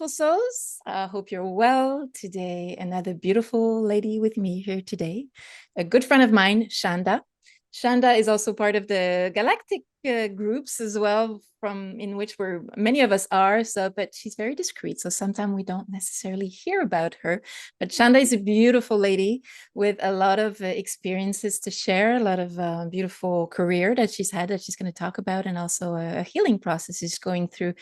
beautiful souls. Hope you're well today. Another beautiful lady with me here today, a good friend of mine, Shanda. Shanda is also part of the galactic groups as well, from in which many of us are. So, but she's very discreet, so sometimes we don't necessarily hear about her. But Shanda is a beautiful lady with a lot of experiences to share, a lot of beautiful career that she's had that she's going to talk about, and also a healing process she's going through,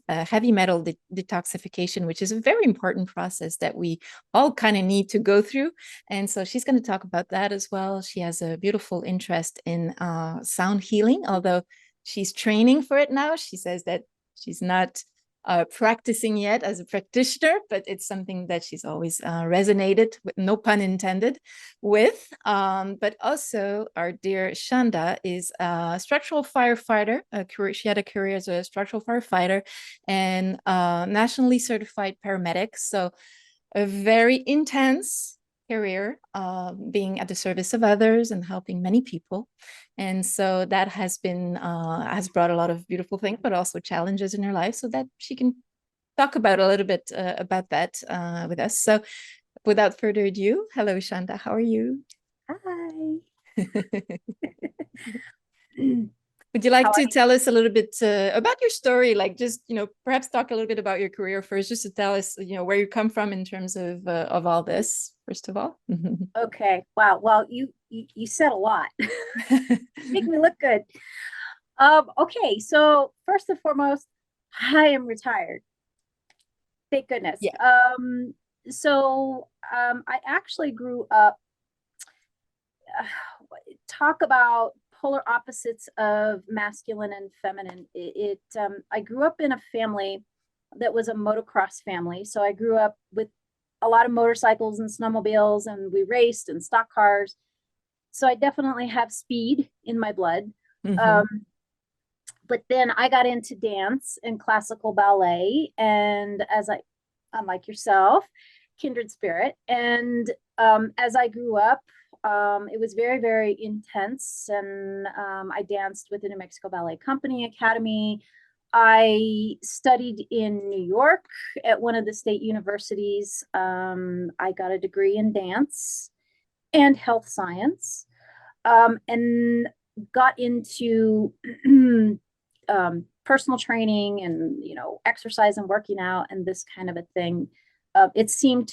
heavy metal detoxification, which is a very important process that we all kind of need to go through. And so she's going to talk about that as well. She has a beautiful interest in sound healing, although she's training for it now. She says that she's not practicing yet as a practitioner, but it's something that she's always resonated with, no pun intended, with. But also our dear Shanda is a structural firefighter. She had a career as a structural firefighter and nationally certified paramedic. So a very intense career, being at the service of others and helping many people. And so that has brought a lot of beautiful things, but also challenges in her life, so that she can talk about a little bit about that with us. So without further ado, hello, Shanda. How are you? Hi. Would you like to tell us a little bit about your story? Like, just, perhaps talk a little bit about your career first, just to tell us, where you come from in terms of all this, first of all. Okay. Wow. Well, you said a lot. Make me look good. Okay. So first and foremost, I am retired. Thank goodness. Yeah. I actually grew up. Talk about polar opposites of masculine and feminine. I grew up in a family that was a motocross family. So I grew up with a lot of motorcycles and snowmobiles, and we raced and stock cars. So I definitely have speed in my blood. But then I got into dance and classical ballet, and unlike yourself, kindred spirit. And as I grew up, it was very, very intense. And I danced with the New Mexico Ballet Company Academy. I studied in New York at one of the state universities. I got a degree in dance and health science, and got into personal training and, exercise and working out and this kind of a thing. It seemed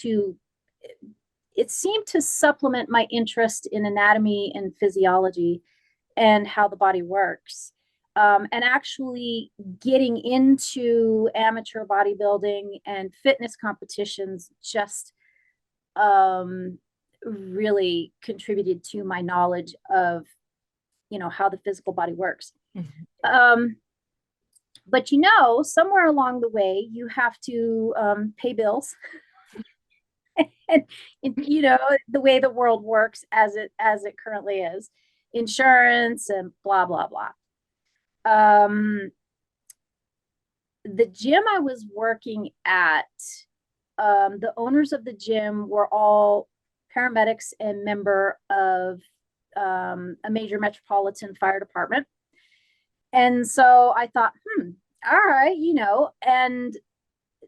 to supplement my interest in anatomy and physiology and how the body works. And actually getting into amateur bodybuilding and fitness competitions just really contributed to my knowledge of, how the physical body works. But somewhere along the way, you have to pay bills. and the way the world works as it currently is, insurance and blah blah blah. The gym I was working at, the owners of the gym were all paramedics and member of a major metropolitan fire department. And so I thought, all right, and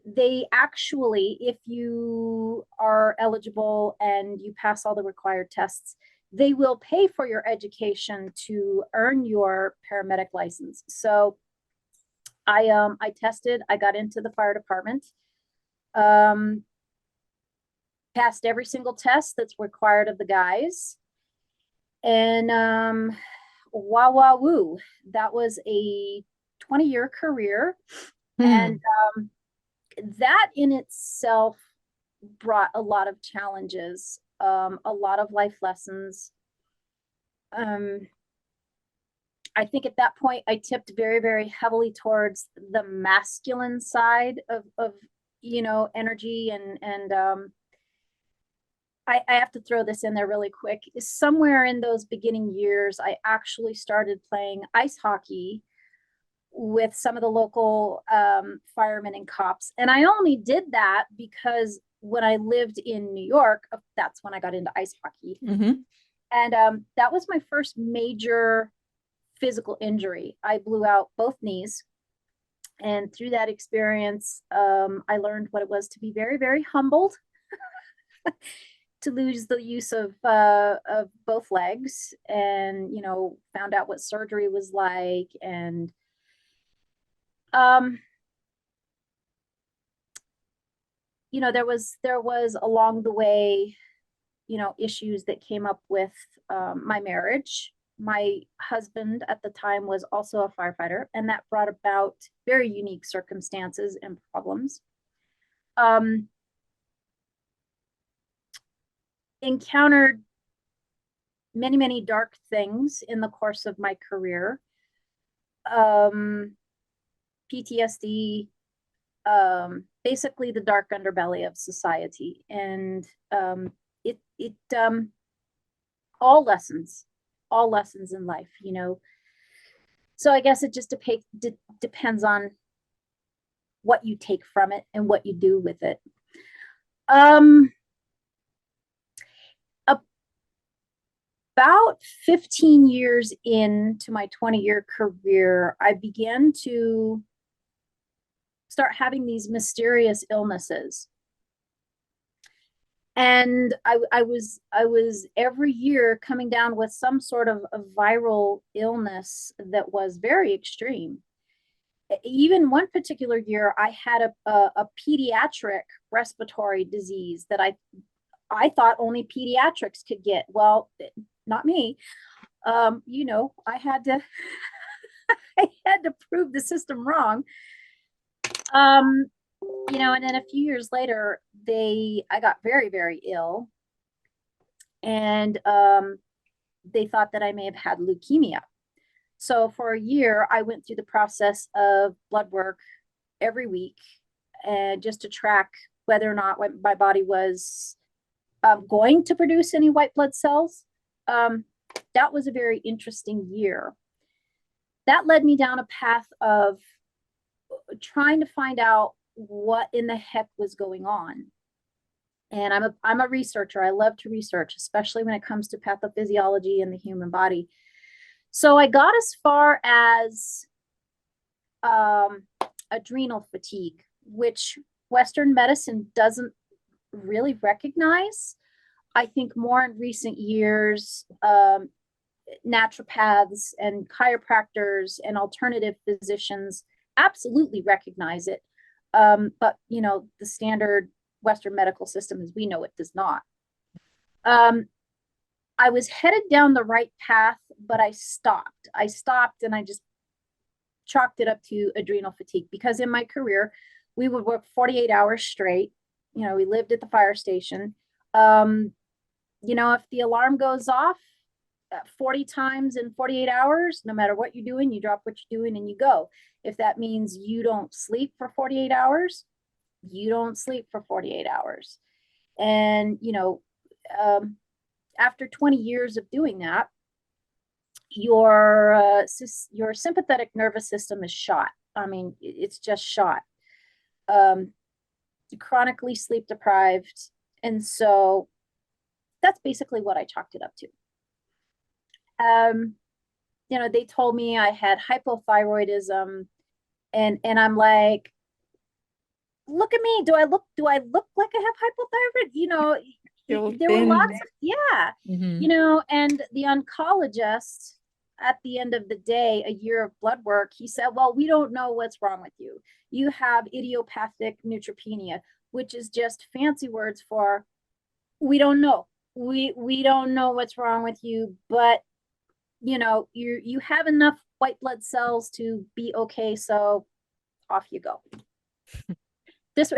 they actually, if you are eligible and you pass all the required tests, they will pay for your education to earn your paramedic license. So I tested, I got into the fire department, passed every single test that's required of the guys. And wah wah woo, that was a 20-year career. And that in itself brought a lot of challenges, a lot of life lessons. I think at that point I tipped very, very heavily towards the masculine side of energy, and I have to throw this in there really quick. Somewhere in those beginning years, I actually started playing ice hockey with some of the local firemen and cops. And I only did that because when I lived in New York, that's when I got into ice hockey. And that was my first major physical injury. I blew out both knees. And through that experience, I learned what it was to be very, very humbled, to lose the use of both legs, and found out what surgery was like. And um, there was along the way, issues that came up with my marriage. My husband at the time was also a firefighter, and that brought about very unique circumstances and problems. Um, Encountered many, many dark things in the course of my career. PTSD, basically the dark underbelly of society, and it all lessons, all lessons in life. So I guess it just depends on what you take from it and what you do with it. Um, about 15 years into my 20-year career, I began to start having these mysterious illnesses. And I was every year coming down with some sort of a viral illness that was very extreme. Even one particular year, I had a pediatric respiratory disease that I thought only pediatrics could get. Well, not me. I had to I had to prove the system wrong. Um, and then a few years later, I got very, very ill, and they thought that I may have had leukemia. So for a year, I went through the process of blood work every week, and just to track whether or not my body was going to produce any white blood cells. That was a very interesting year. That led me down a path of trying to find out what in the heck was going on. And I'm a researcher. I love to research, especially when it comes to pathophysiology and the human body. So I got as far as adrenal fatigue, which Western medicine doesn't really recognize. I think more in recent years, naturopaths and chiropractors and alternative physicians absolutely recognize it. But the standard Western medical system as we know it does not. I was headed down the right path, but I stopped. And I just chalked it up to adrenal fatigue, because in my career, we would work 48 hours straight. We lived at the fire station. If the alarm goes off 40 times in 48 hours, no matter what you're doing, you drop what you're doing and you go. If that means you don't sleep for 48 hours, you don't sleep for 48 hours. And, after 20 years of doing that, your sympathetic nervous system is shot. I mean, it's just shot. Chronically sleep deprived. And so that's basically what I chalked it up to. They told me I had hypothyroidism, and I'm like, look at me. Do I look like I have hypothyroid? There were lots of, yeah, Mm-hmm. And the oncologist at the end of the day, a year of blood work, he said, well, we don't know what's wrong with you. You have idiopathic neutropenia, which is just fancy words for, we don't know. We don't know what's wrong with you, but you have enough white blood cells to be okay, so off you go. This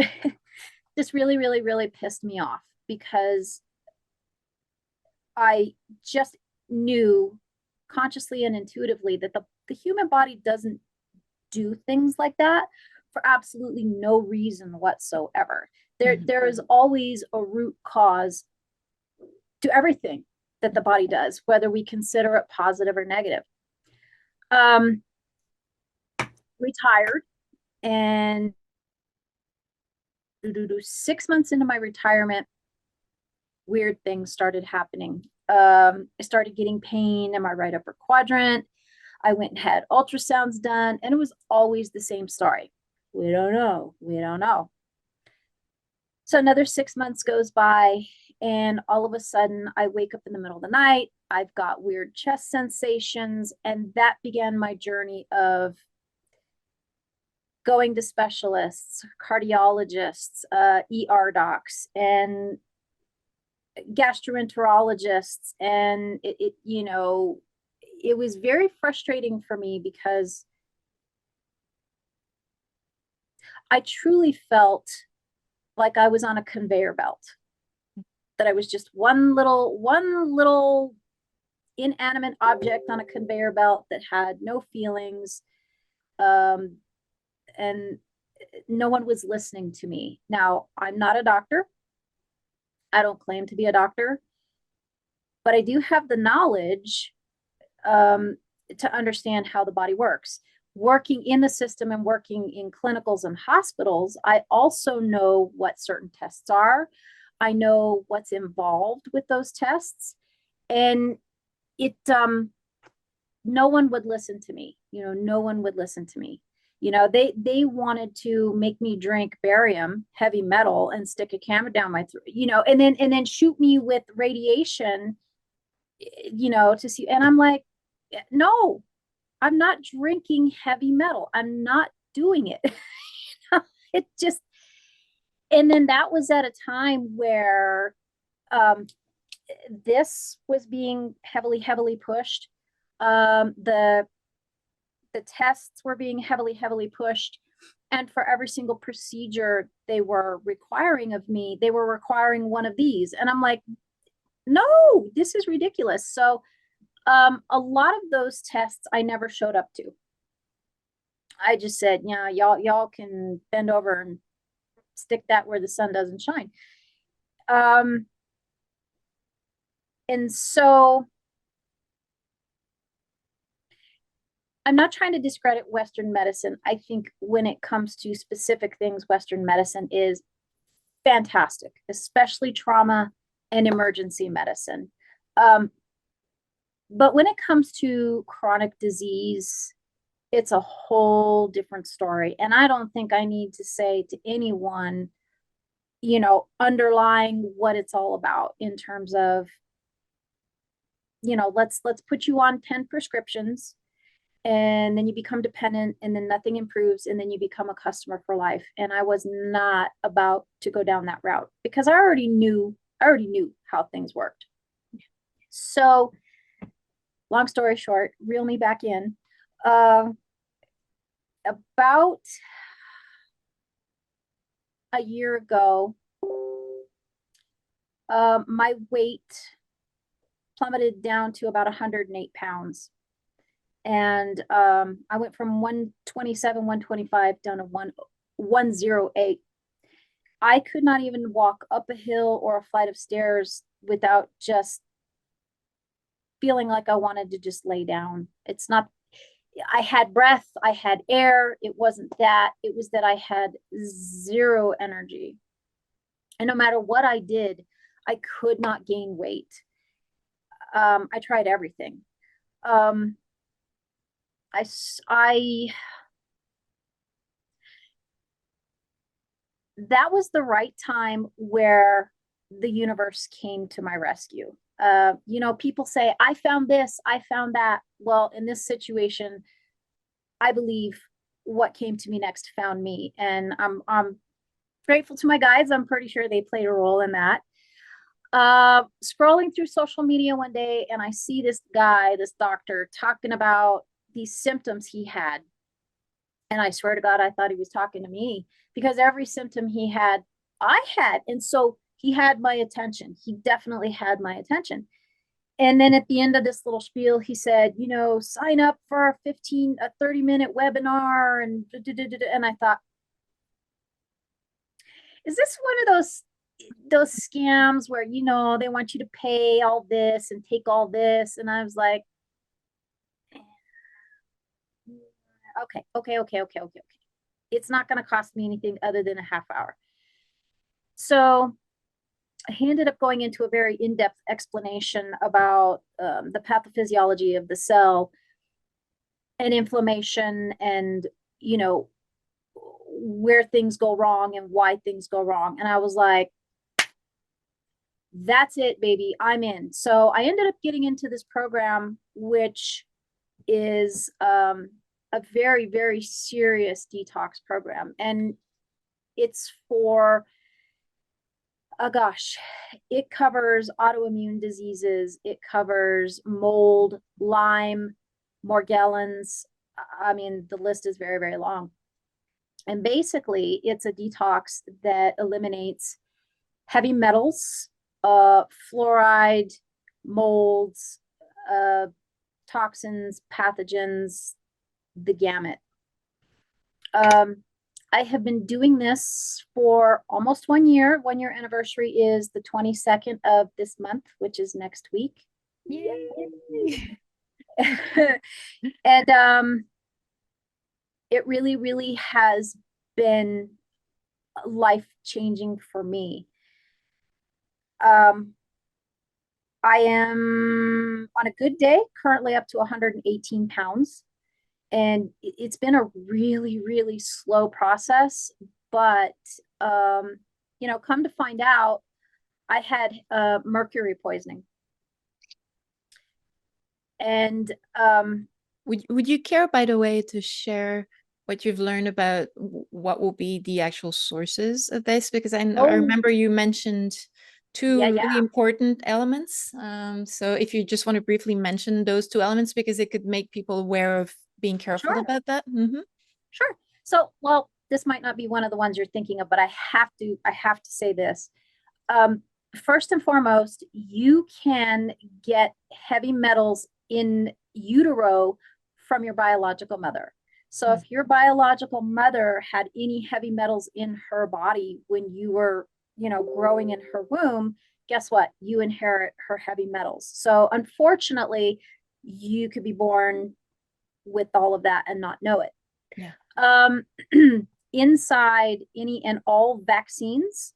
this really, really, really pissed me off, because I just knew consciously and intuitively that the human body doesn't do things like that for absolutely no reason whatsoever. There is always a root cause to everything that the body does, whether we consider it positive or negative. Retired, and 6 months into my retirement, weird things started happening. I started getting pain in my right upper quadrant. I went and had ultrasounds done, and it was always the same story. We don't know. We don't know. So another 6 months goes by, and all of a sudden I wake up in the middle of the night. I've got weird chest sensations, and that began my journey of going to specialists, cardiologists, ER docs, and gastroenterologists. And it was very frustrating for me because I truly felt like I was on a conveyor belt, that I was just one little inanimate object on a conveyor belt that had no feelings. And no one was listening to me. Now, I'm not a doctor. I don't claim to be a doctor, but I do have the knowledge to understand how the body works. Working in the system and working in clinicals and hospitals, I also know what certain tests are. I know what's involved with those tests. And no one would listen to me. No one would listen to me. They wanted to make me drink barium, heavy metal, and stick a camera down my throat, and then shoot me with radiation, to see. And I'm like, no, I'm not drinking heavy metal. I'm not doing it. It just, and then that was at a time where this was being heavily pushed. The tests were being heavily pushed. And for every single procedure they were requiring of me, they were requiring one of these. And I'm like, no, this is ridiculous. So a lot of those tests I never showed up to. I just said, yeah, y'all can bend over and stick that where the sun doesn't shine. And so I'm not trying to discredit Western medicine. I think when it comes to specific things, Western medicine is fantastic, especially trauma and emergency medicine. But when it comes to chronic disease, it's a whole different story. And I don't think I need to say to anyone, underlying what it's all about in terms of, let's put you on 10 prescriptions, and then you become dependent, and then nothing improves, and then you become a customer for life. And I was not about to go down that route because I already knew how things worked. So long story short, reel me back in. About a year ago, my weight plummeted down to about 108 pounds. And I went from 127, 125 down to 108. I could not even walk up a hill or a flight of stairs without just feeling like I wanted to just lay down. It's not, I had breath, I had air. It wasn't that. It was that I had zero energy. And no matter what I did, I could not gain weight. I tried everything. That was the right time where the universe came to my rescue. People say, I found this, I found that. Well, in this situation, I believe what came to me next found me. And I'm grateful to my guides. I'm pretty sure they played a role in that. Scrolling through social media one day, and I see this doctor, talking about these symptoms he had. And I swear to God, I thought he was talking to me, because every symptom he had, I had. And so he had my attention. He definitely had my attention. And then at the end of this little spiel, he said, sign up for a 30-minute webinar. And I thought, is this one of those scams where, they want you to pay all this and take all this? And I was like, okay. It's not going to cost me anything other than a half hour. So he ended up going into a very in-depth explanation about the pathophysiology of the cell and inflammation, and where things go wrong and why things go wrong. And I was like, that's it, baby, I'm in. So I ended up getting into this program, which is a very, very serious detox program. And it's for, oh gosh, it covers autoimmune diseases. It covers mold, Lyme, Morgellons. I mean, the list is very, very long. And basically, it's a detox that eliminates heavy metals, fluoride, molds, toxins, pathogens, the gamut. I have been doing this for almost 1 year. 1 year anniversary is the 22nd of this month, which is next week. Yay! And it really, really has been life changing for me. I am on a good day currently up to 118 pounds. And it's been a really, really slow process. But, come to find out, I had mercury poisoning. And would you care, by the way, to share what you've learned about what will be the actual sources of this? Because I remember you mentioned two really important elements. So if you just want to briefly mention those two elements, because it could make people aware of being careful about that. Sure. So, well, this might not be one of the ones you're thinking of, but I have to say this. First and foremost, you can get heavy metals in utero from your biological mother. So if your biological mother had any heavy metals in her body when you were, growing in her womb, guess what? You inherit her heavy metals. So unfortunately, you could be born with all of that and not know it. Yeah. Inside any and all vaccines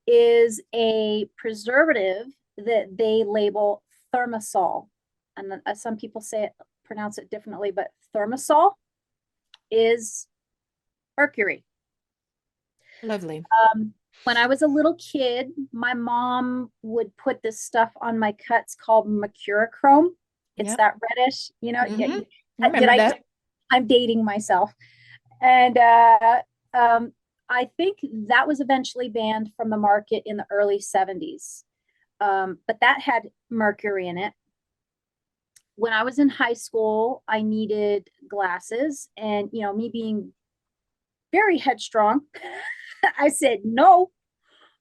is a preservative that they label thermosol. And some people pronounce it differently, but thermosol is mercury. Lovely. When I was a little kid, my mom would put this stuff on my cuts called mercurochrome. It's that reddish, Remember that? I'm dating myself. And I think that was eventually banned from the market in the early 70s. But that had mercury in it. When I was in high school, I needed glasses. And, me being very headstrong, I said, no,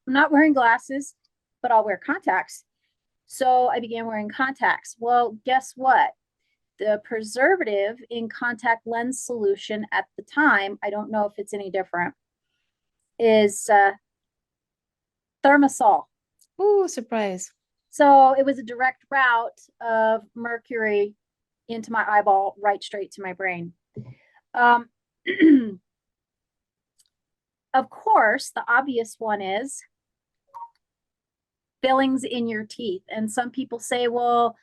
I'm not wearing glasses, but I'll wear contacts. So I began wearing contacts. Well, guess what? The preservative in contact lens solution at the time, I don't know if it's any different, is thermosol. Ooh, surprise. So it was a direct route of mercury into my eyeball, right straight to my brain. Of course, the obvious one is fillings in your teeth. And some people say, well,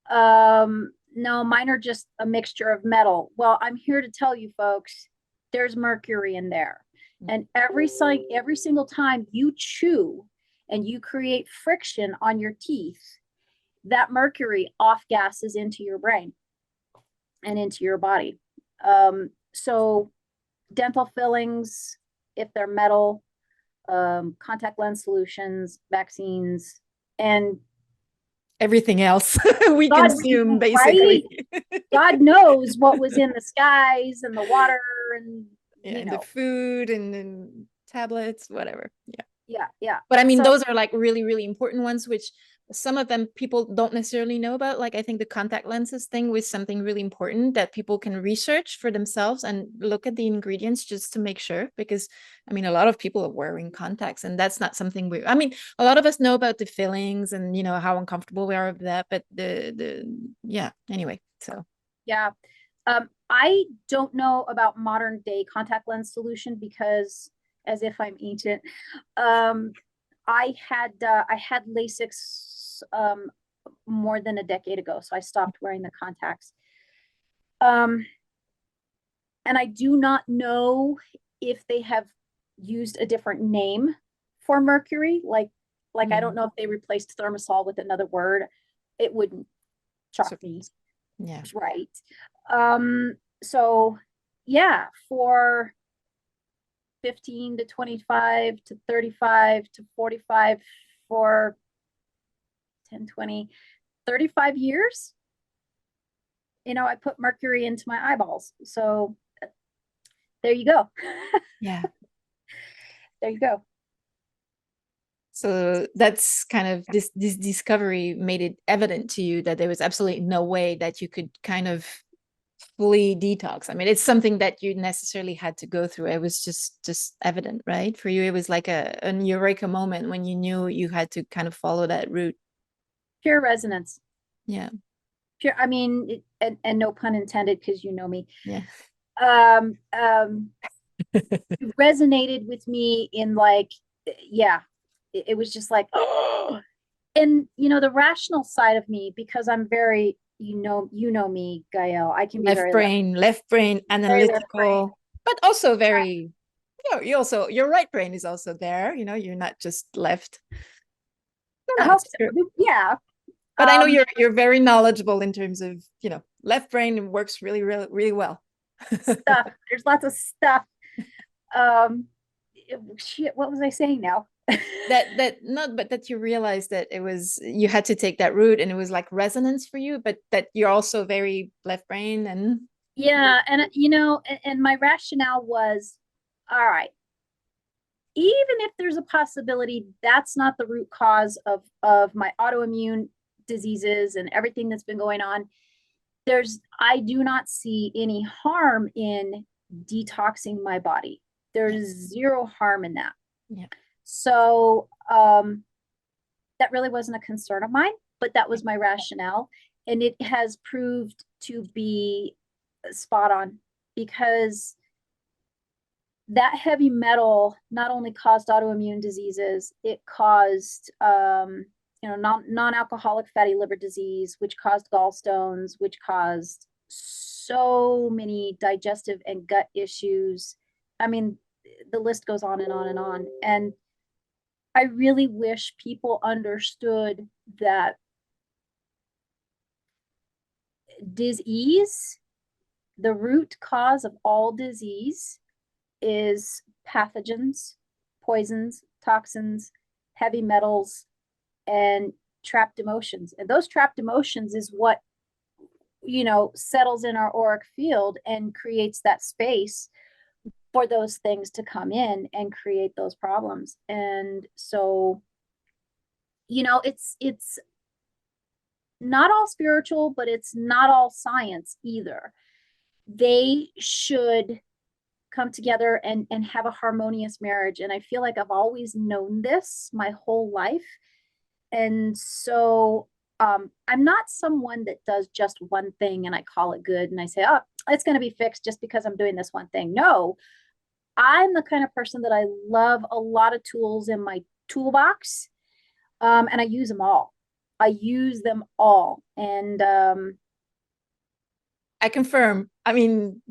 no, mine are just a mixture of metal. Well, I'm here to tell you folks, there's mercury in there. And every single time you chew and you create friction on your teeth, that mercury off gases into your brain and into your body. So dental fillings, if they're metal, contact lens solutions, vaccines, and everything else we consume, basically. Right? God knows what was in the skies and the water and the food and tablets, whatever. Yeah. But I mean, those are like really, really important ones, which some of them people don't necessarily know about. Like, I think the contact lenses thing was something really important that people can research for themselves and look at the ingredients just to make sure, because I mean, a lot of people are wearing contacts and that's not something a lot of us know about the fillings and how uncomfortable we are with that, but anyway, so yeah. I don't know about modern day contact lens solution because, as if I'm ancient, I had LASIK more than a decade ago, so I stopped wearing the contacts. And I do not know if they have used a different name for mercury, like I Yeah. don't know if they replaced thermosol with another word, it wouldn't shock So, me, yeah. right? So yeah, for 15 to 25 to 35 to 45, for 10, 20, 35 years, I put mercury into my eyeballs. So there you go. Yeah. There you go. So that's kind of this discovery made it evident to you that there was absolutely no way that you could kind of fully detox. I mean, it's something that you necessarily had to go through. It was just evident, right? For you, it was like an eureka moment when you knew you had to kind of follow that route. Pure resonance. Yeah. Pure, I mean, and no pun intended, because you know me. Yeah. Um, um, resonated with me in like, yeah, it was just like, oh, and the rational side of me, because I'm very, me, Gael, I can be very Left brain, very left brain. analytical, but also very, you also, your right brain is also there, you're not just left. No, I no, hope it's so. true. Yeah. But I know you're very knowledgeable in terms of, left brain works really, really, really well. Stuff. There's lots of stuff. Um, Shit, what was I saying now? That not but that you realized that it was you had to take that route and it was like resonance for you, but that you're also very left brain and Yeah, and and my rationale was, all right, even if there's a possibility that's not the root cause of my autoimmune diseases and everything that's been going on, I do not see any harm in detoxing my body. yeah, There's zero harm in that. yeah, So that really wasn't a concern of mine, but that was my rationale. And it has proved to be spot on, because that heavy metal not only caused autoimmune diseases, it caused non-alcoholic fatty liver disease, which caused gallstones, which caused so many digestive and gut issues. I mean, the list goes on and on and on. And I really wish people understood that disease, the root cause of all disease, is pathogens, poisons, toxins, heavy metals, and trapped emotions. And those trapped emotions is what, settles in our auric field and creates that space for those things to come in and create those problems. And so, it's not all spiritual, but it's not all science either. They should come together and have a harmonious marriage. And I feel like I've always known this my whole life. And so I'm not someone that does just one thing and I call it good and I say, oh, it's going to be fixed just because I'm doing this one thing. No, I'm the kind of person that I love a lot of tools in my toolbox, and I use them all. I use them all. And I confirm. I mean,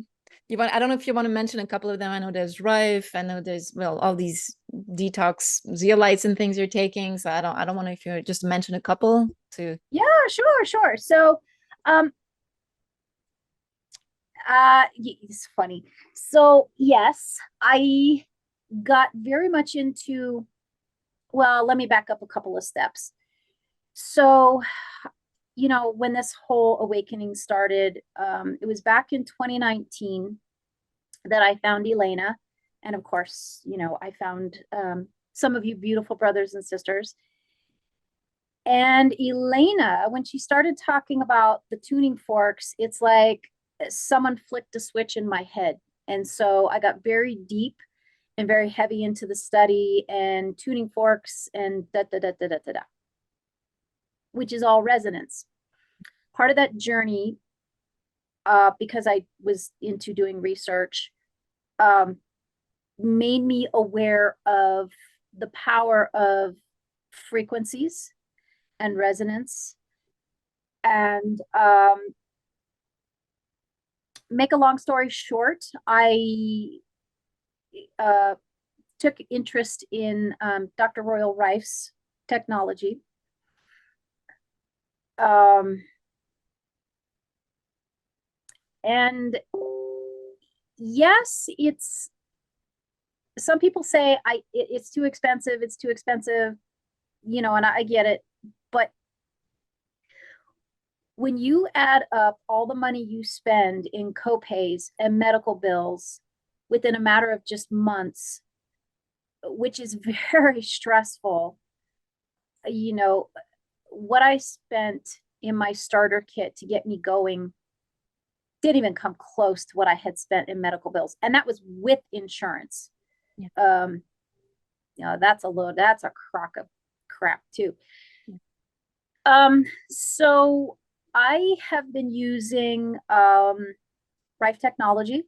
I don't know if you want to mention a couple of them. I know there's Rife. I know there's, well, all these detox zeolites and things you're taking. So I don't want to, if you just mention a couple to. yeah, sure. So um, it's funny. So yes, I got very much into, well, let me back up a couple of steps. So, when this whole awakening started, it was back in 2019 that I found Elena. And of course, I found some of you beautiful brothers and sisters. And Elena, when she started talking about the tuning forks, it's like someone flicked a switch in my head. And so I got very deep and very heavy into the study and tuning forks and da da da da da da da, which is all resonance. Part of that journey, because I was into doing research, um, made me aware of the power of frequencies and resonance. And make a long story short, I took interest in Dr. Royal Rife's technology. And yes, it's, some people say it's too expensive, it's too expensive, you know, and I get it. But when you add up all the money you spend in copays and medical bills within a matter of just months, which is very stressful, you know, what I spent in my starter kit to get me going didn't even come close to what I had spent in medical bills. And that was with insurance. Yeah. You know, that's a crock of crap too. So I have been using Rife technology.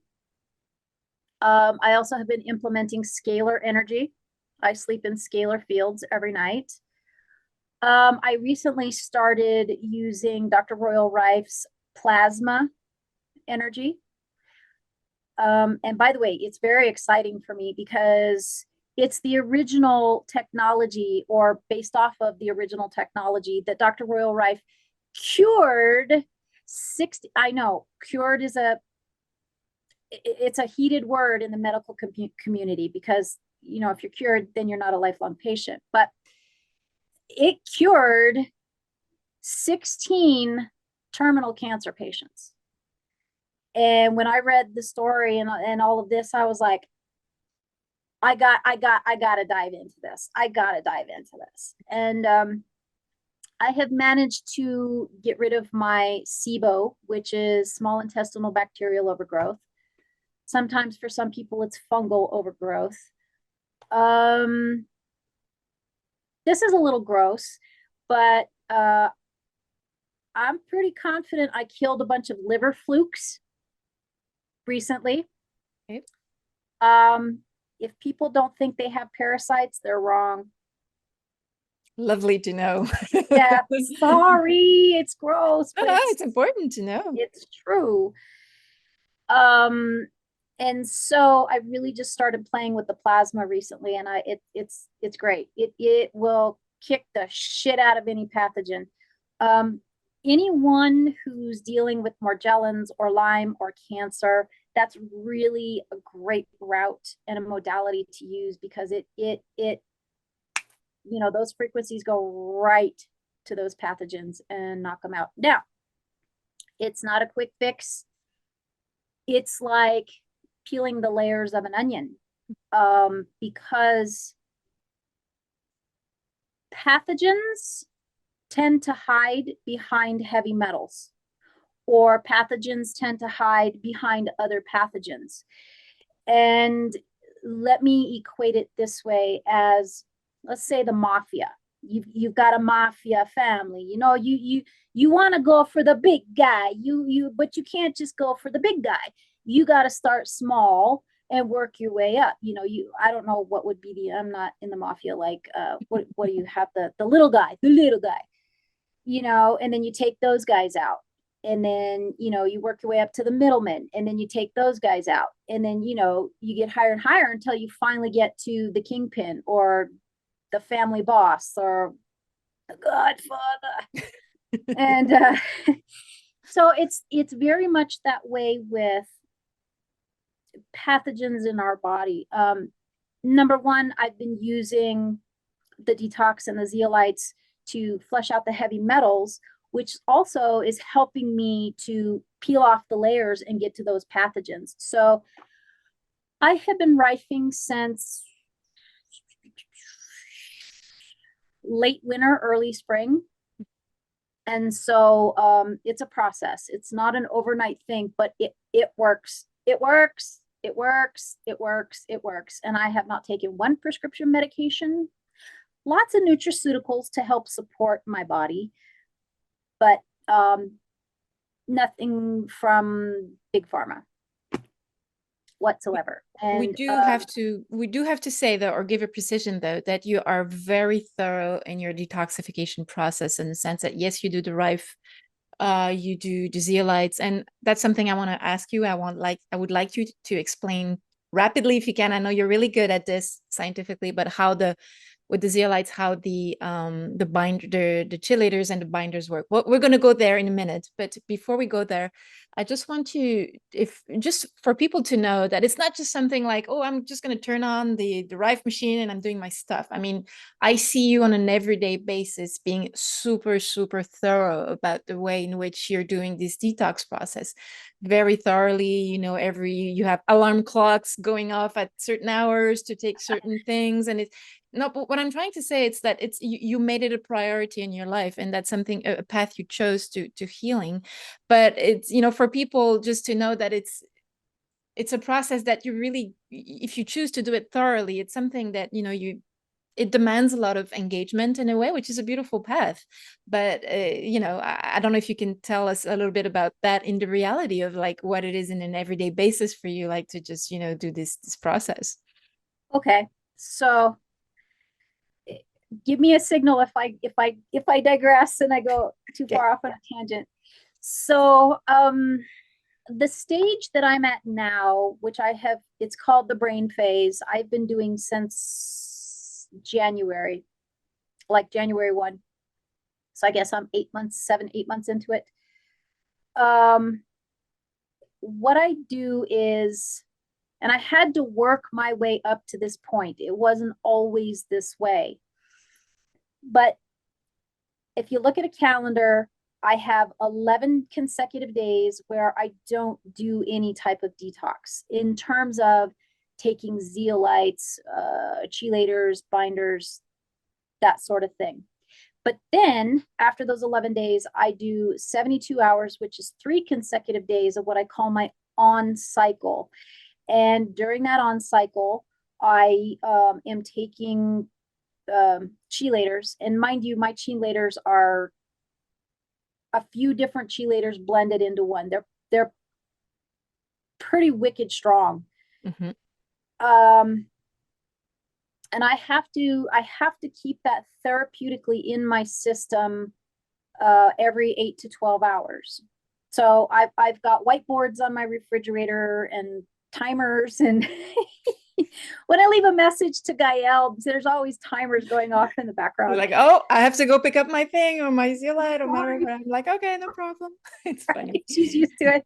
I also have been implementing scalar energy. I sleep in scalar fields every night. I recently started using Dr. Royal Rife's plasma energy. And by the way, it's very exciting for me because it's the original technology, or based off of the original technology that Dr. Royal Rife cured 60. I know cured is it's a heated word in the medical community, because, you know, if you're cured, then you're not a lifelong patient. But it cured 16 terminal cancer patients. And when I read the story and all of this, I was like, I gotta dive into this. I gotta dive into this. And I have managed to get rid of my SIBO, which is small intestinal bacterial overgrowth. Sometimes for some people, it's fungal overgrowth. This is a little gross, but I'm pretty confident I killed a bunch of liver flukes recently. Okay. If people don't think they have parasites, they're wrong. Lovely to know. Yeah, sorry, it's gross, but it's important to know. It's true. And so I really just started playing with the plasma recently, and it's great. It will kick the shit out of any pathogen. Anyone who's dealing with Morgellons or Lyme or cancer, that's really a great route and a modality to use, because it you know, those frequencies go right to those pathogens and knock them out. Now, it's not a quick fix. It's like peeling the layers of an onion, because pathogens tend to hide behind heavy metals, or pathogens tend to hide behind other pathogens. And let me equate it this way as, let's say, the mafia. You've got a mafia family, you know, you want to go for the big guy, but you can't just go for the big guy. You got to start small and work your way up. You know, I don't know what would be I'm not in the mafia, like what do you have, the little guy, you know, and then you take those guys out. And then, you know, you work your way up to the middlemen, and then you take those guys out. And then, you know, you get higher and higher until you finally get to the kingpin, or the family boss, or the godfather. And so it's very much that way with pathogens in our body. Number one, I've been using the detox and the zeolites to flush out the heavy metals, which also is helping me to peel off the layers and get to those pathogens. So I have been rifing since late winter, early spring. And so it's a process. It's not an overnight thing, but it works. It works. It works. It works. It works. And I have not taken one prescription medication. Lots of nutraceuticals to help support my body, but nothing from big pharma whatsoever. And we do have to say, though, or give a precision, though, that you are very thorough in your detoxification process, in the sense that, yes, you do the Rife, you do the zeolites, and that's something I want to ask you. I would like you to explain rapidly if you can. I know you're really good at this scientifically, but how the with the zeolites, how the chelators and the binders work. Well, we're going to go there in a minute, but before we go there, I just want to, if just for people to know that it's not just something like, oh, I'm just going to turn on the Rife machine and I'm doing my stuff. I mean, I see you on an everyday basis being super, super thorough about the way in which you're doing this detox process very thoroughly. You know, you have alarm clocks going off at certain hours to take certain things. And it's, no, but what I'm trying to say is that it's you made it a priority in your life, and that's something, a path you chose to healing. But it's, you know, for people just to know that it's a process that you really, if you choose to do it thoroughly, it's something that, you know, it demands a lot of engagement in a way, which is a beautiful path. But you know, I don't know if you can tell us a little bit about that in the reality of like what it is in an everyday basis for you, like to just, you know, do this process. Okay. So give me a signal if I digress and I go too Okay. far off on a tangent. So the stage that I'm at now, which it's called the brain phase, I've been doing since January, like January 1. So I guess I'm 8 months, 8 months into it. What I do is, and I had to work my way up to this point. It wasn't always this way. But if you look at a calendar, I have 11 consecutive days where I don't do any type of detox in terms of taking zeolites, chelators, binders, that sort of thing. But then after those 11 days, I do 72 hours, which is 3 consecutive days of what I call my on cycle. And during that on cycle, I am taking chelators. And mind you, my chelators are a few different chelators blended into one. They're pretty wicked strong. Mm-hmm. And I have to keep that therapeutically in my system every 8 to 12 hours. So I've got whiteboards on my refrigerator and timers, and when I leave a message to Gael, there's always timers going off in the background. Like, oh, I have to go pick up my thing or my zeolite or whatever. I'm like, okay, no problem. It's funny. She's used to it.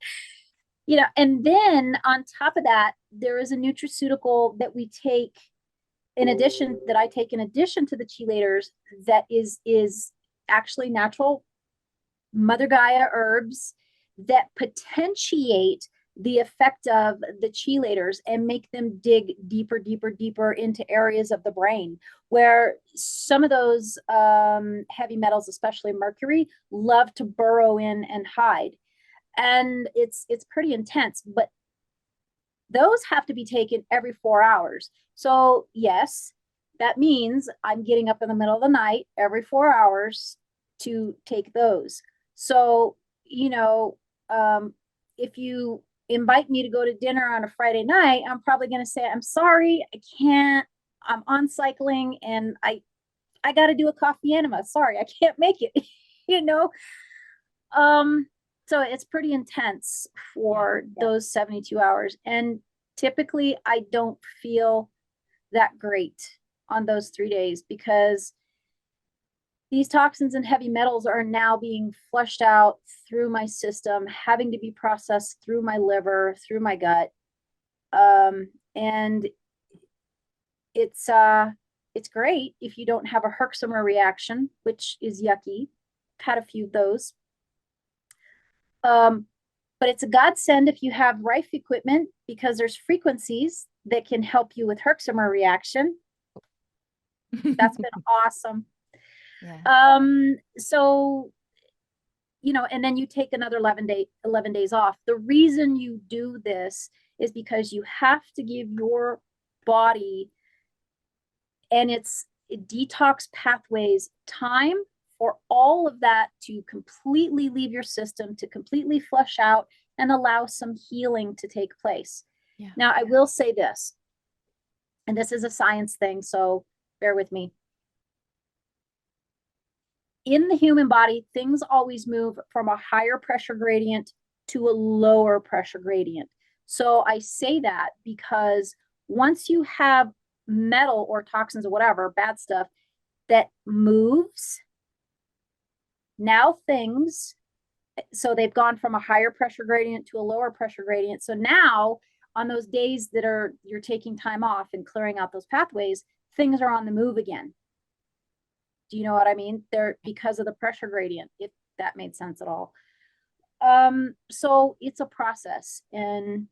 You know, and then on top of that, there is a nutraceutical that we take in addition, that I take in addition to the chelators, that is actually natural Mother Gaia herbs that potentiate the effect of the chelators and make them dig deeper, deeper, deeper into areas of the brain where some of those heavy metals, especially mercury, love to burrow in and hide. And it's pretty intense, but those have to be taken every 4 hours. So yes, that means I'm getting up in the middle of the night every 4 hours to take those. So, you know, if you invite me to go to dinner on a Friday night, I'm probably going to say, I'm sorry, I can't, I'm on cycling and I got to do a coffee enema. Sorry, I can't make it, you know? So it's pretty intense for those 72 hours. And typically I don't feel that great on those 3 days because these toxins and heavy metals are now being flushed out through my system, having to be processed through my liver, through my gut. And it's great if you don't have a Herxheimer reaction, which is yucky. Had a few of those. But it's a godsend if you have Rife equipment because there's frequencies that can help you with Herxheimer reaction. That's been awesome. Yeah. So, you know, and then you take another 11 days off. The reason you do this is because you have to give your body and its detox pathways time for all of that to completely leave your system, to completely flush out and allow some healing to take place. Yeah. Now, I will say this, and this is a science thing, so bear with me. In the human body, things always move from a higher pressure gradient to a lower pressure gradient. So I say that because once you have metal or toxins or whatever, bad stuff that moves, now things, so they've gone from a higher pressure gradient to a lower pressure gradient. So now on those days that are you're taking time off and clearing out those pathways, things are on the move again. Do you know what I mean? They're because of the pressure gradient, if that made sense at all. So it's a process. And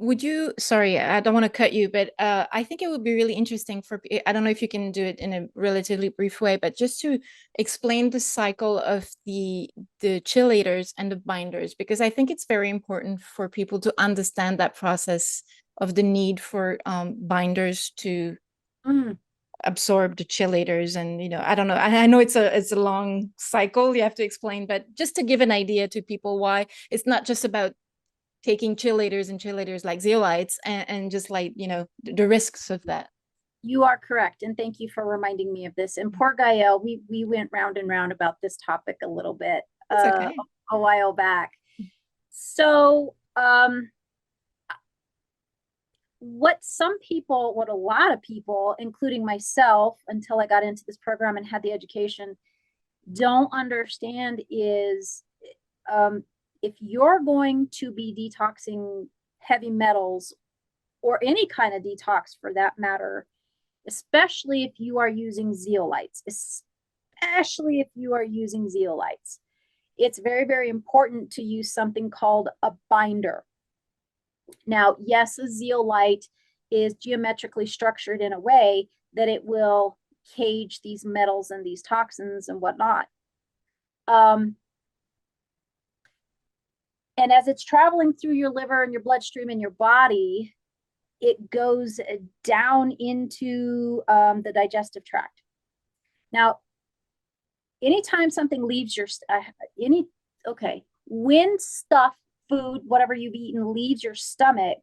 would you, sorry, I don't want to cut you, but I think it would be really interesting for, I don't know if you can do it in a relatively brief way, but just to explain the cycle of the chelators and the binders, because I think it's very important for people to understand that process of the need for binders to absorb the chelators. And, I don't know, I know it's a long cycle you have to explain, but just to give an idea to people why it's not just about taking chelators and chelators like zeolites and just like, the risks of that. You are correct. And thank you for reminding me of this. And poor Gael, we went round and round about this topic a little bit It's okay. a while back. So what a lot of people, including myself, until I got into this program and had the education, don't understand is if you're going to be detoxing heavy metals or any kind of detox for that matter, especially if you are using zeolites, it's very, very important to use something called a binder. Now, yes, a zeolite is geometrically structured in a way that it will cage these metals and these toxins and whatnot. And as it's traveling through your liver and your bloodstream and your body, it goes down into the digestive tract. Now, anytime something leaves your when stuff, food, whatever you've eaten leaves your stomach,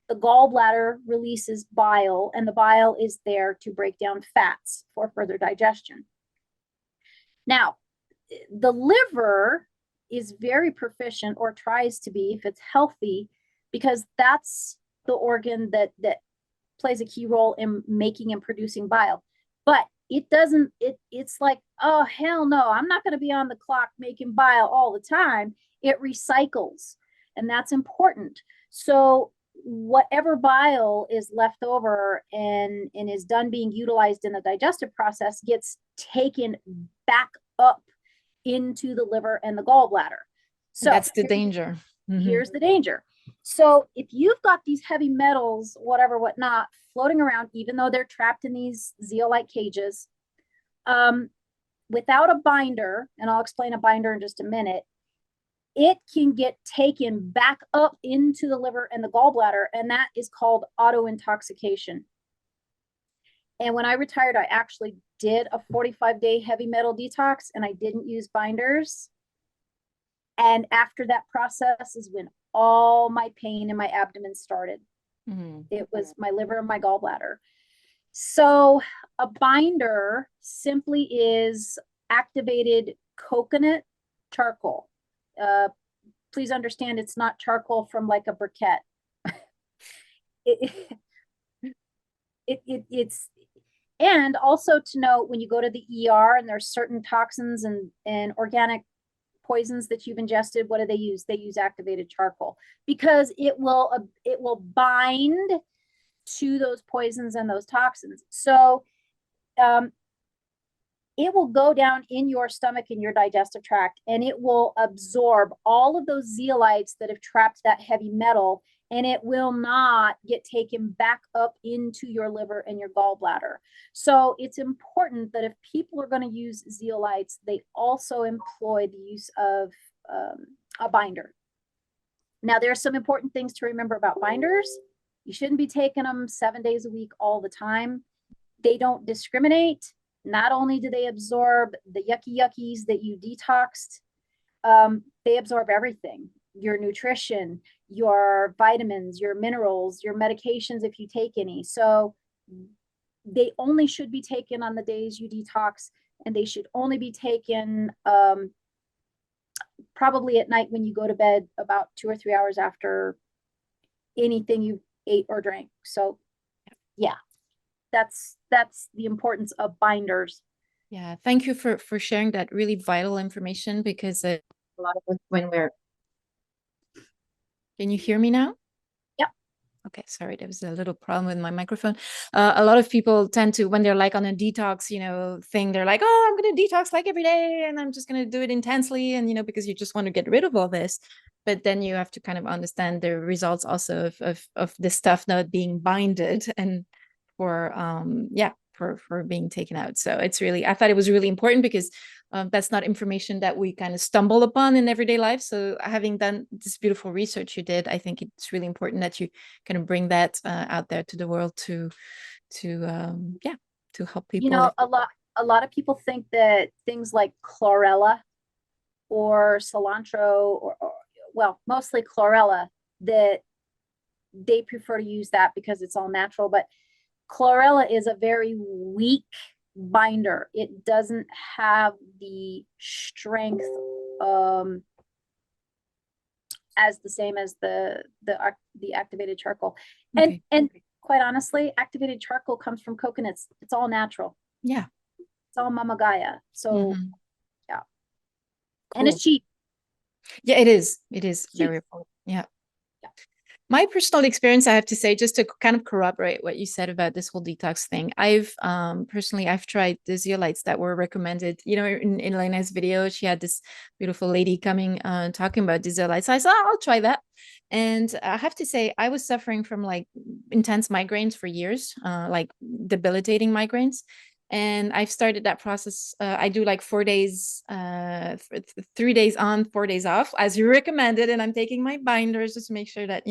the gallbladder releases bile, and the bile is there to break down fats for further digestion. Now, the liver is very proficient, or tries to be if it's healthy, because that's the organ that plays a key role in making and producing bile. But it's like, oh hell no, I'm not going to be on the clock making bile all the time. It recycles, and that's important. So whatever bile is left over and is done being utilized in the digestive process gets taken back up into the liver and the gallbladder. So that's the danger. Here's the danger. So if you've got these heavy metals, whatever, whatnot, floating around, even though they're trapped in these zeolite cages, without a binder, and I'll explain a binder in just a minute, it can get taken back up into the liver and the gallbladder, and that is called auto-intoxication. And when I retired, I actually did a 45-day heavy metal detox, and I didn't use binders. And after that process is when all my pain in my abdomen started. It was my liver and my gallbladder. So a binder simply is activated coconut charcoal. Please understand, it's not charcoal from like a briquette. It's and also to note, when you go to the ER and there's certain toxins and organic poisons that you've ingested, what do they use? They use activated charcoal, because it will bind to those poisons and those toxins. So it will go down in your stomach, in your digestive tract, and it will absorb all of those zeolites that have trapped that heavy metal, and it will not get taken back up into your liver and your gallbladder. So it's important that if people are going to use zeolites, they also employ the use of a binder. Now, there are some important things to remember about binders. You shouldn't be taking them 7 days a week all the time. They don't discriminate. Not only do they absorb the yuckies that you detoxed, they absorb everything: your nutrition, your vitamins, your minerals, your medications, if you take any. So they only should be taken on the days you detox, and they should only be taken probably at night when you go to bed, about 2 or 3 hours after anything you ate or drank. So yeah, that's the importance of binders. Yeah, thank you for sharing that really vital information, because a lot of us when we're, can you hear me now? Yep. Okay, sorry, there was a little problem with my microphone. A lot of people tend to, when they're like on a detox, thing, they're like, oh, I'm going to detox like every day, and I'm just going to do it intensely, and because you just want to get rid of all this. But then you have to kind of understand the results also of the stuff not being binded, and for for being taken out. So it's really, I thought it was really important, because that's not information that we kind of stumble upon in everyday life. So having done this beautiful research you did, I think it's really important that you kind of bring that out there to the world to help people. A lot of people think that things like chlorella or cilantro, or well, mostly chlorella, that they prefer to use that because it's all natural. But chlorella is a very weak binder. It doesn't have the strength as the same as the activated charcoal. Okay. And quite honestly, activated charcoal comes from coconuts. It's all natural. Yeah. It's all Mama Gaia. So yeah. And Cool. it's cheap. Yeah, it is. It is Cheap. very affordable. Yeah. Yeah. My personal experience, I have to say, just to kind of corroborate what you said about this whole detox thing, I've personally, I've tried the zeolites that were recommended. In Elena's video, she had this beautiful lady coming talking about the zeolites. I said, oh, I'll try that. And I have to say, I was suffering from like intense migraines for years, like debilitating migraines. And I've started that process. I do like 4 days, 3 days on, 4 days off, as you recommended. And I'm taking my binders just to make sure that,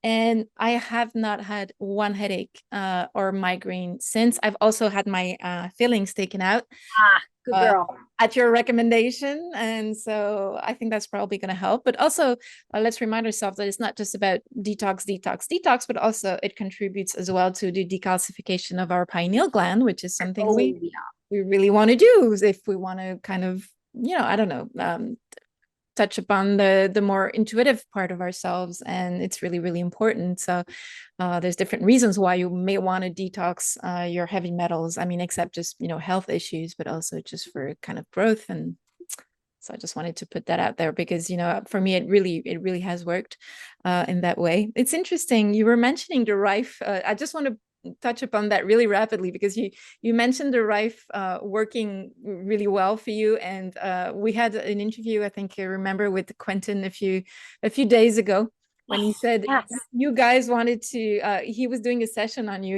and I have not had one headache or migraine since. I've also had my fillings taken out Good girl. at your recommendation. And so I think that's probably going to help. But also, let's remind ourselves that it's not just about detox, but also it contributes as well to the decalcification of our pineal gland, which is something we really want to do if we want to kind of, I don't know, touch upon the more intuitive part of ourselves. And it's really, really important. So there's different reasons why you may want to detox your heavy metals. I mean, except just, health issues, but also just for kind of growth. And so I just wanted to put that out there because, for me, it really has worked in that way. It's interesting. You were mentioning the Rife. I just want to touch upon that really rapidly because you mentioned the Rife working really well for you. And we had an interview, I think you remember, with Quentin a few days ago, when he said you guys wanted to, he was doing a session on you,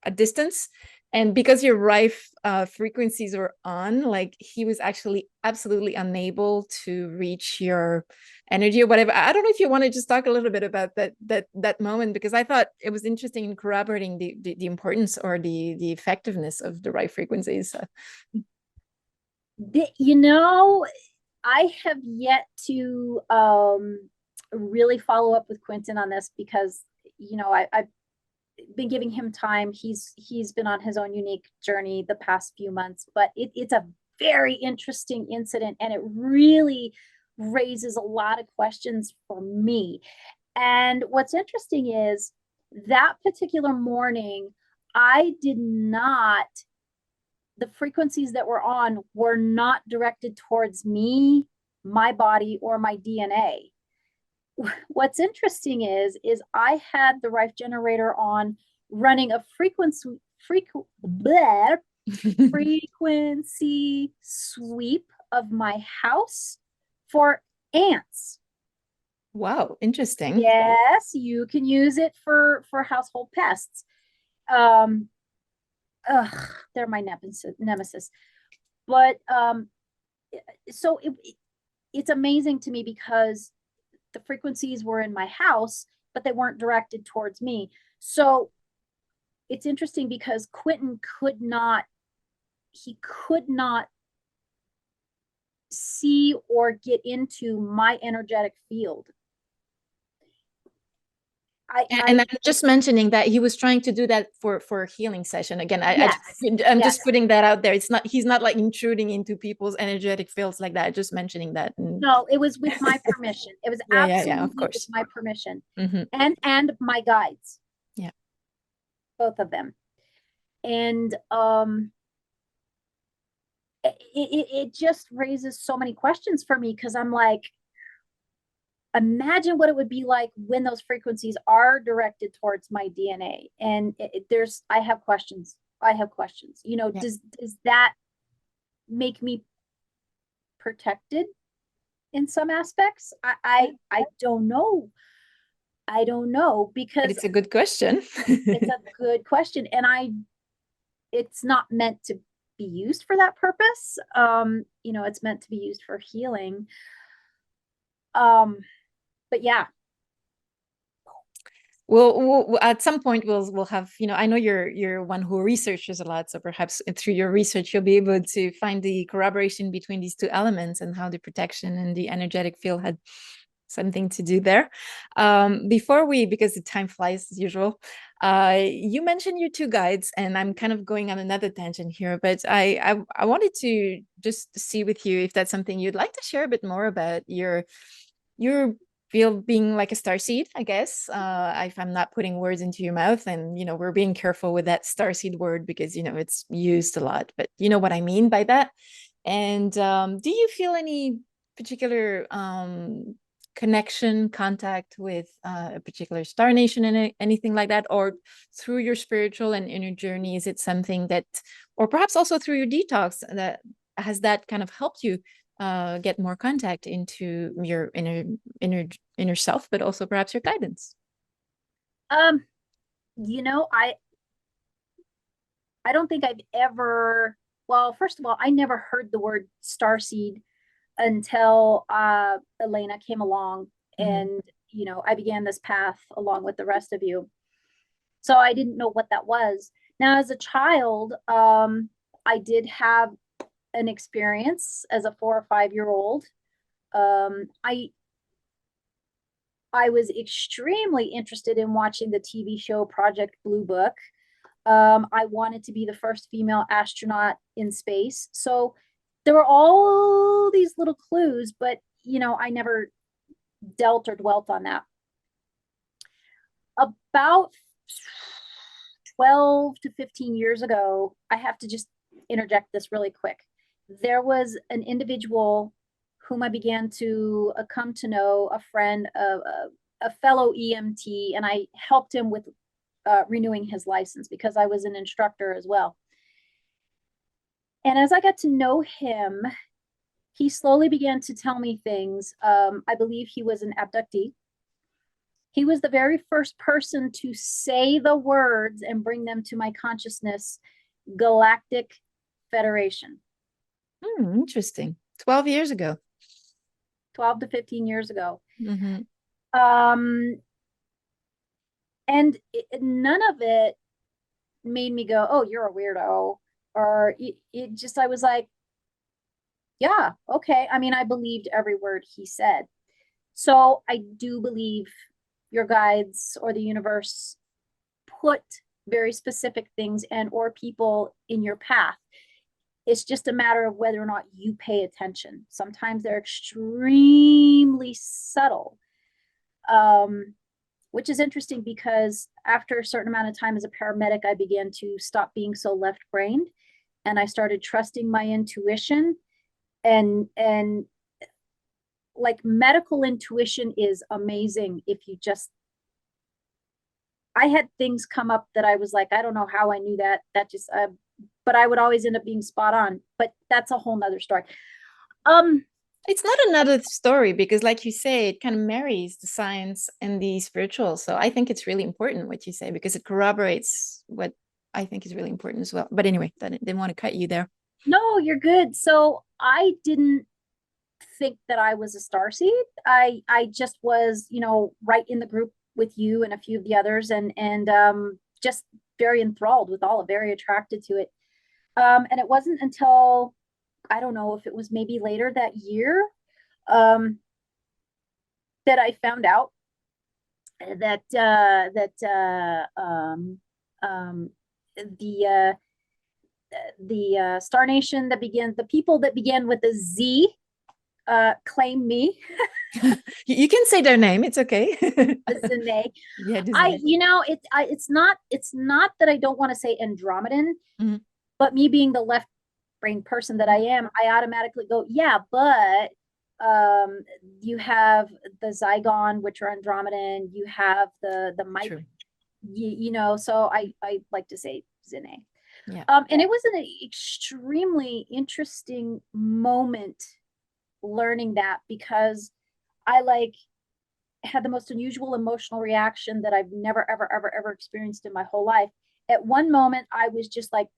a distance. And because your Rife frequencies were on, like he was actually absolutely unable to reach your energy or whatever. I don't know if you want to just talk a little bit about that moment, because I thought it was interesting in corroborating the importance or the effectiveness of the Rife frequencies. So. I have yet to really follow up with Quentin on this because I've been giving him time. He's been on his own unique journey the past few months, but it's a very interesting incident, and it really raises a lot of questions for me. And what's interesting is that particular morning, the frequencies that were on were not directed towards me, my body, or my DNA. What's interesting is I had the Rife generator on running a frequency sweep of my house for ants. Wow, interesting. Yes, you can use it for household pests. They're my nemesis. But so it's amazing to me because the frequencies were in my house, but they weren't directed towards me. So it's interesting because Quentin could not see or get into my energetic field. And I'm just mentioning that he was trying to do that for a healing session. Again, yes, I'm yes. just putting that out there. It's not, he's not like intruding into people's energetic fields like that. Just mentioning that. And No, it was with my permission. It was yeah, of absolutely with course. my permission. Hmm. And my guides, Yeah. both of them. And it just raises so many questions for me because I'm like, imagine what it would be like when those frequencies are directed towards my DNA. And I have questions. I have questions. You know, Yeah. does that make me protected in some aspects? I don't know. I don't know But because it's a good question. it's a good question, and it's not meant to be used for that purpose. You know, it's meant to be used for healing. But yeah. We'll at some point we'll have, you know, I know you're one who researches a lot, so perhaps through your research you'll be able to find the corroboration between these two elements and how the protection and the energetic field had something to do there. Before we, because the time flies as usual, you mentioned your two guides, and I'm kind of going on another tangent here, but I wanted to just see with you if that's something you'd like to share a bit more about your field being like a star seed, I guess. If I'm not putting words into your mouth, and you know, we're being careful with that star seed word because you know it's used a lot, but you know what I mean by that. And do you feel any particular connection, contact with a particular star nation and anything like that? Or through your spiritual and inner journey, is it something that, or perhaps also through your detox, that has that kind of helped you get more contact into your inner inner self, but also perhaps your guidance? Um, you know, I don't think I've ever, well, first of all, I never heard the word starseed until Elena came along, Mm-hmm. and you know, I began this path along with the rest of you. So I didn't know what that was. Now, as a child, I did have an experience as a 4 or 5 year old. Um, I I was extremely interested in watching the TV show Project Blue Book. I wanted to be the first female astronaut in space. So there were all these little clues, but you know, I never dealt or dwelt on that. About 12 to 15 years ago, I have to just interject this really quick. There was an individual whom I began to come to know, a friend, a fellow EMT, and I helped him with renewing his license because I was an instructor as well. And as I got to know him, he slowly began to tell me things. I believe he was an abductee. He was the very first person to say the words and bring them to my consciousness, Galactic Federation. Interesting. 12 years ago. 12 to 15 years ago. Mm-hmm. Um, and none of it made me go, oh, you're a weirdo. Or it just, I was like, yeah, okay. I mean, I believed every word he said. So I do believe your guides or the universe put very specific things and or people in your path. It's just a matter of whether or not you pay attention. Sometimes they're extremely subtle, which is interesting because after a certain amount of time as a paramedic, I began to stop being so left brained, and I started trusting my intuition. And like, medical intuition is amazing if you just, I had things come up that I was like, I don't know how I knew that. That just, but I would always end up being spot on. But that's a whole nother story. Um, It's not another story because, like you say, it kind of marries the science and the spiritual. So I think it's really important what you say because it corroborates what I think is really important as well. But anyway, I didn't want to cut you there. no, you're good. So I didn't think that I was a starseed. I just was, you know, right in the group with you and a few of the others, and just very enthralled with all, very attracted to it. And it wasn't until, I don't know if it was maybe later that year, um, that I found out um, the Star Nation that begins, the people that begin with a Z, claim me. You can say their name. It's okay. Zenae. Yeah, Disney. It's not that I don't want to say Andromedan, Mhm. but me being the left brain person that I am, I automatically go, yeah, but you have the Zygon, which are Andromedan, you have the Mike, True. so I like to say Zenae. Yeah. And it was an extremely interesting moment learning that, because I like had the most unusual emotional reaction that I've never, ever, ever, ever experienced in my whole life. At one moment, I was just like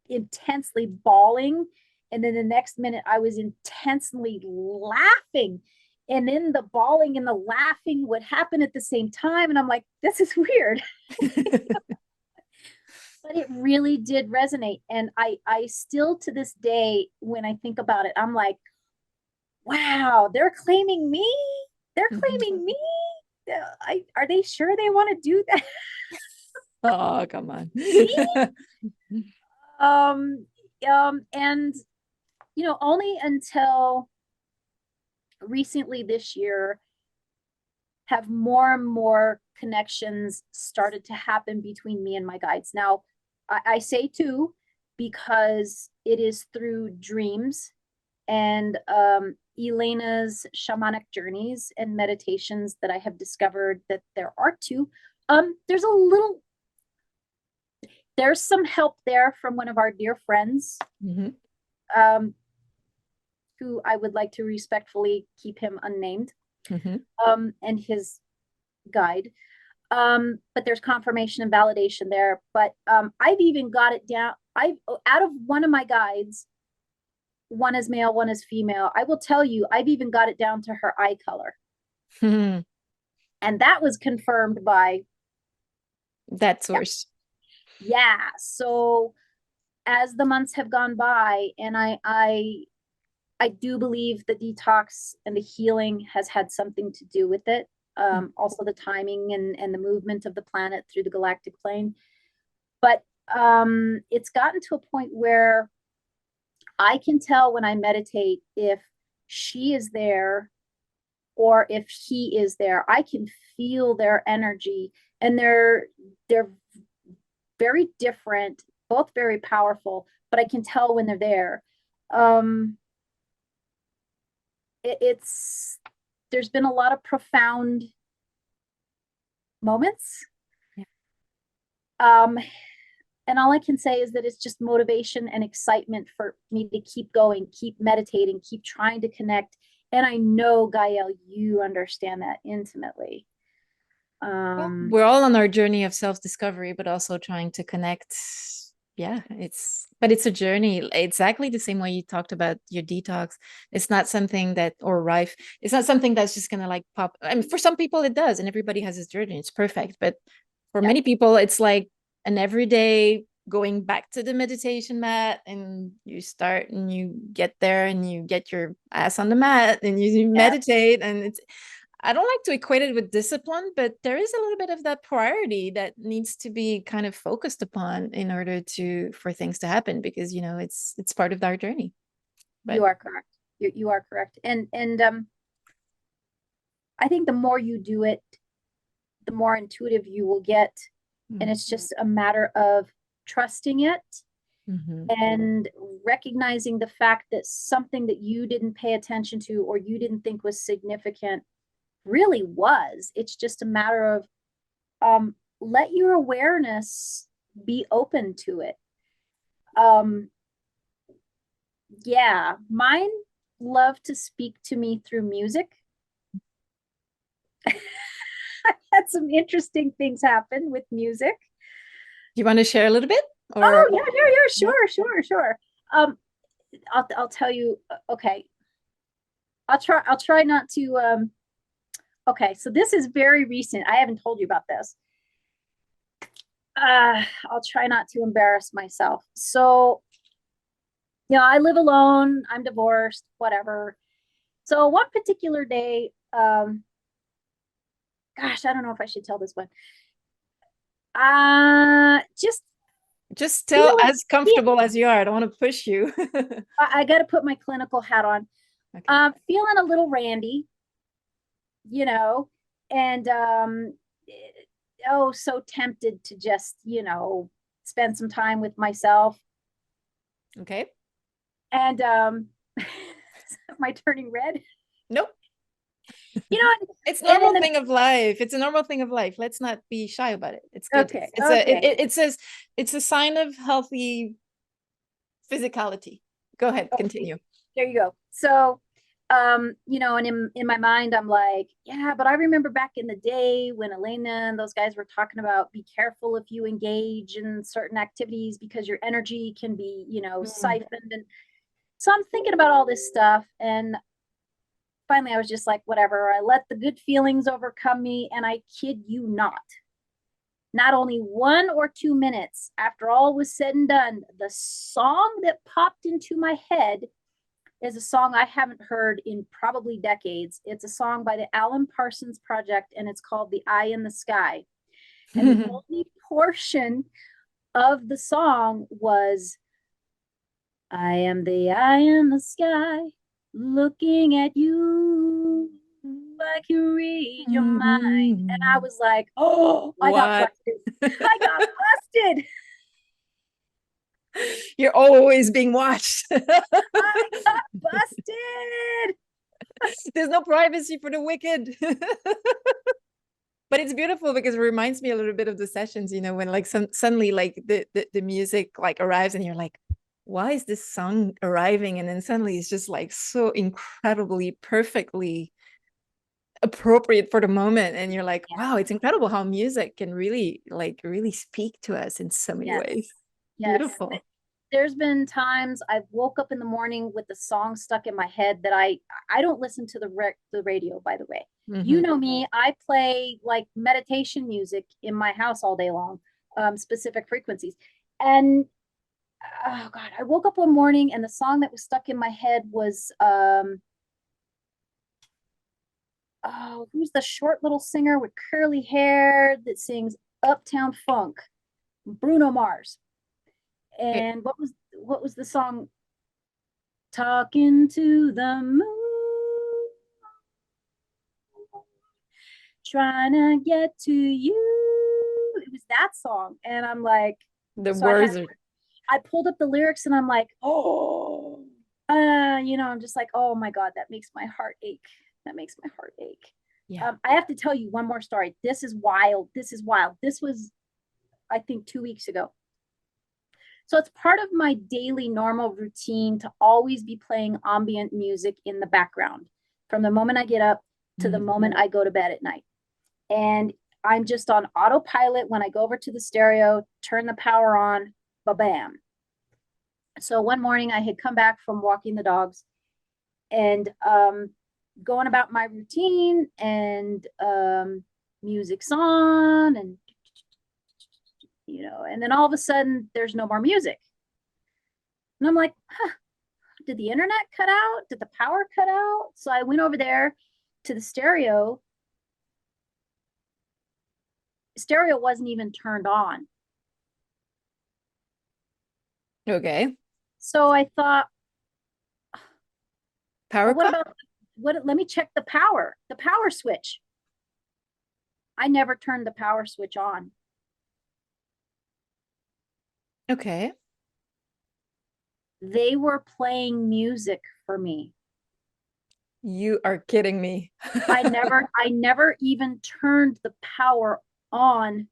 intensely bawling. And then the next minute, I was intensely laughing. And then the bawling and the laughing would happen at the same time. And I'm like, this is weird. But it really did resonate. And I still to this day, when I think about it, I'm like, wow, they're claiming me. They're Mhm. claiming me. Are they sure they want to do that? Oh, come on. Me? Um, and only until recently this year have more and more connections started to happen between me and my guides. Now, I say too, because it is through dreams and Elena's shamanic journeys and meditations that I have discovered that there are two. There's a little, there's some help there from one of our dear friends, Mhm. um, who I would like to respectfully keep him unnamed, Mhm. and his guide. But there's confirmation and validation there. But I've even got it down. I've out of one of my guides, one is male, one is female. I will tell you, I've even got it down to her eye color. Mhm. And that was confirmed by, That yeah, source. yeah. So as the months have gone by, and I do believe the detox and the healing has had something to do with it. Also the timing and the movement of the planet through the galactic plane. But it's gotten to a point where I can tell when I meditate if she is there or if he is there. I can feel their energy, and they're very different, both very powerful, but I can tell when they're there. Um, it's There's been a lot of profound moments. Yeah. Um, and all I can say is that it's just motivation and excitement for me to keep going, keep meditating, keep trying to connect. And I know, Gael, you understand that intimately. Well, Um, we're all on our journey of self-discovery, but also trying to connect. Yeah, but it's a journey. Exactly the same way you talked about your detox. It's not something that, or rife, it's not something that's just gonna like pop. I mean, for some people it does, and everybody has his journey. It's perfect. But for yeah, many people, it's like an everyday going back to the meditation mat, and you start and you get there and you get your ass on the mat and you yeah, meditate, and it's I don't like to equate it with discipline, but there is a little bit of that priority that needs to be kind of focused upon in order to for things to happen because it's part of our journey. But you are correct. You are correct. And I think the more you do it, the more intuitive you will get. And mm, it's just a matter of trusting it mhm. and recognizing the fact that something that you didn't pay attention to or you didn't think was significant really was. It's just a matter of let your awareness be open to it. Um, yeah, mine love to speak to me through music. Had some interesting things happen with music. Do you want to share a little bit or Oh yeah, yeah, yeah, yeah? sure. Um, I'll tell you. Okay, I'll try not to. Okay, so this is very recent. I haven't told you about this. I'll try not to embarrass myself. So, I live alone. I'm divorced. Whatever. So one particular day, gosh, I don't know if I should tell this one. Just Just tell feeling, as comfortable as you are. I don't want to push you. I got to put my clinical hat on. Okay. Feeling a little randy, you know, and oh, so tempted to just, spend some time with myself. Okay. And am I turning red? Nope. You know, It's and normal thing of life. It's a normal thing of life. Let's not be shy about it. It's good. okay, It's a okay, it says it's a sign of healthy physicality. Go ahead, okay. continue. There you go. So, and in my mind, I'm like, yeah, but I remember back in the day when Elena and those guys were talking about be careful if you engage in certain activities because your energy can be, Mm. siphoned. And so I'm thinking about all this stuff, and finally I was just like, whatever. I let the good feelings overcome me, and I kid you not only 1 or 2 minutes after all was said and done, the song that popped into my head is a song I haven't heard in probably decades. It's a song by the Alan Parsons Project, and it's called The Eye in the Sky. And the only portion of the song was, I am the eye in the sky, looking at you. I can read your mind. And I was like, oh, I got What? busted. I got busted. You're always being watched. I got busted. There's no privacy for the wicked. But it's beautiful because it reminds me a little bit of the sessions, when like suddenly like the music like arrives and you're like, why is this song arriving? And then suddenly it's just like so incredibly perfectly appropriate for the moment. And you're like, Yeah. wow, it's incredible how music can really speak to us in so many Yes. ways. Yes. Beautiful. There's been times I've woke up in the morning with the song stuck in my head that I don't listen to the radio, by the way. You Mm-hmm. know me, I play like meditation music in my house all day long, specific frequencies. And oh God, I woke up one morning and the song that was stuck in my head was oh, who's the short little singer with curly hair that sings Uptown Funk? Bruno Mars. Okay. And what was the song? Talking to the moon, trying to get to you. It was that song. And I'm like, The so words are, I pulled up the lyrics and I'm like, oh, I'm just like, oh my God, that makes my heart ache. That makes my heart ache. yeah. I have to tell you one more story. This is wild. This is wild. This was, I think, 2 weeks ago. So it's part of my daily normal routine to always be playing ambient music in the background from the moment I get up to the Mm. moment I go to bed at night. And I'm just on autopilot when I go over to the stereo, turn the power on, ba-bam. So one morning I had come back from walking the dogs and going about my routine, and music's on, and and then all of a sudden there's no more music. And I'm like, huh, did the internet cut out? Did the power cut out? So I went over there to the stereo. Stereo wasn't even turned on. Okay. So I thought, Power well, what cut? about let me check the power switch. I never turned the power switch on. Okay. They were playing music for me. You are kidding me. I never even turned the power on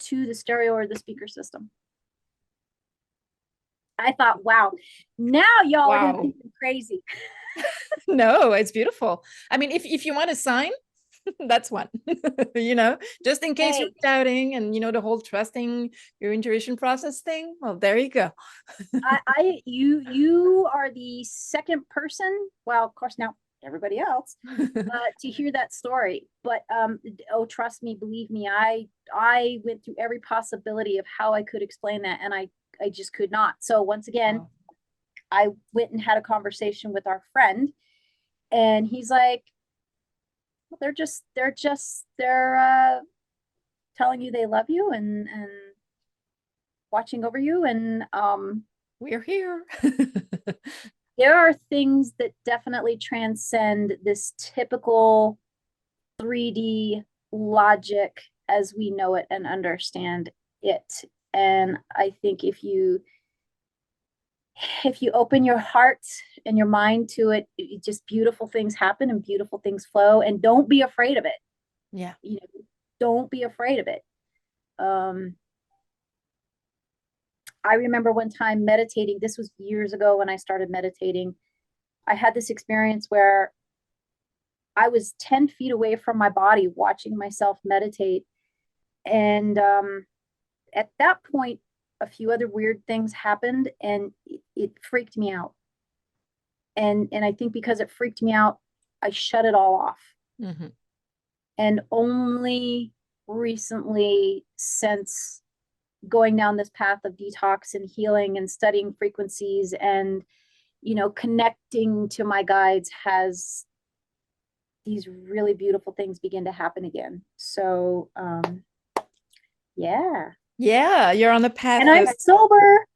to the stereo or the speaker system. I thought, wow, now y'all are gonna Wow. think I'm crazy. No, it's beautiful. I mean, if you want a sign, that's one. Just in case you're Hey, doubting and the whole trusting your intuition process thing. Well, there you go. you are the second person. Well, of course now everybody else to hear that story. But oh, trust me, believe me, I went through every possibility of how I could explain that, and I just could not. So once again, Wow. I went and had a conversation with our friend, and he's like, they're telling you they love you and watching over you. And We're here. there are things that definitely transcend this typical 3D logic as we know it and understand it. And I think if you open your heart and your mind to it, just beautiful things happen and beautiful things flow. And don't be afraid of it. Yeah. You know, don't be afraid of it. I remember one time meditating. This was years ago when I started meditating. I had this experience where I was 10 feet away from my body watching myself meditate. And at that point, a few other weird things happened and it freaked me out. And I think because it freaked me out, I shut it all off. Mm-hmm. And only recently, since going down this path of detox and healing and studying frequencies and, connecting to my guides, has these really beautiful things begin to happen again. So, yeah. Yeah, you're on the path And I'm of sober.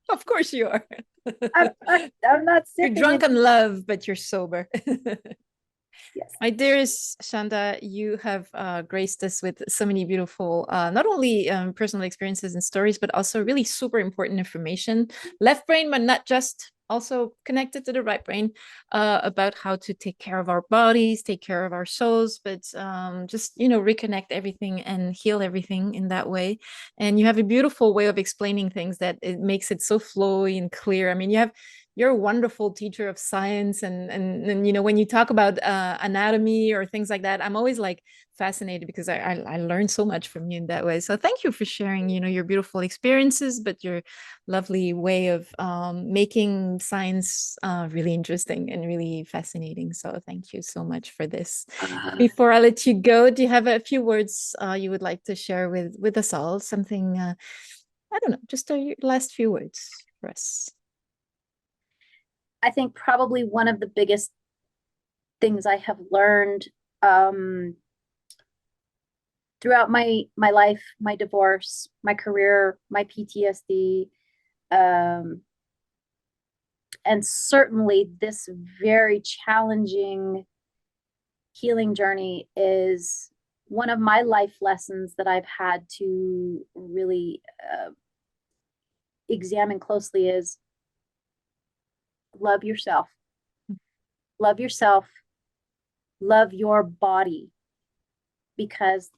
Of course you are. I'm not You're sipping drunk it. on love, but you're sober. Yes. My dearest Shanda, you have graced us with so many beautiful, not only personal experiences and stories, but also really super important information. Left brain, but not just, also connected to the right brain, about how to take care of our bodies, take care of our souls, but just, reconnect everything and heal everything in that way. And you have a beautiful way of explaining things that it makes it so flowy and clear. I mean, you're a wonderful teacher of science, and when you talk about anatomy or things like that, I'm always like fascinated because I learned so much from you in that way. So thank you for sharing your beautiful experiences, but your lovely way of making science really interesting and really fascinating. So thank you so much for this. Before I let you go, do you have a few words you would like to share with us all? Something, I don't know, just your last few words for us. I think probably one of the biggest things I have learned um, throughout my life, my divorce, my career, my PTSD, um, and certainly this very challenging healing journey, is one of my life lessons that I've had to really examine closely is love yourself. Love yourself. Love your body, because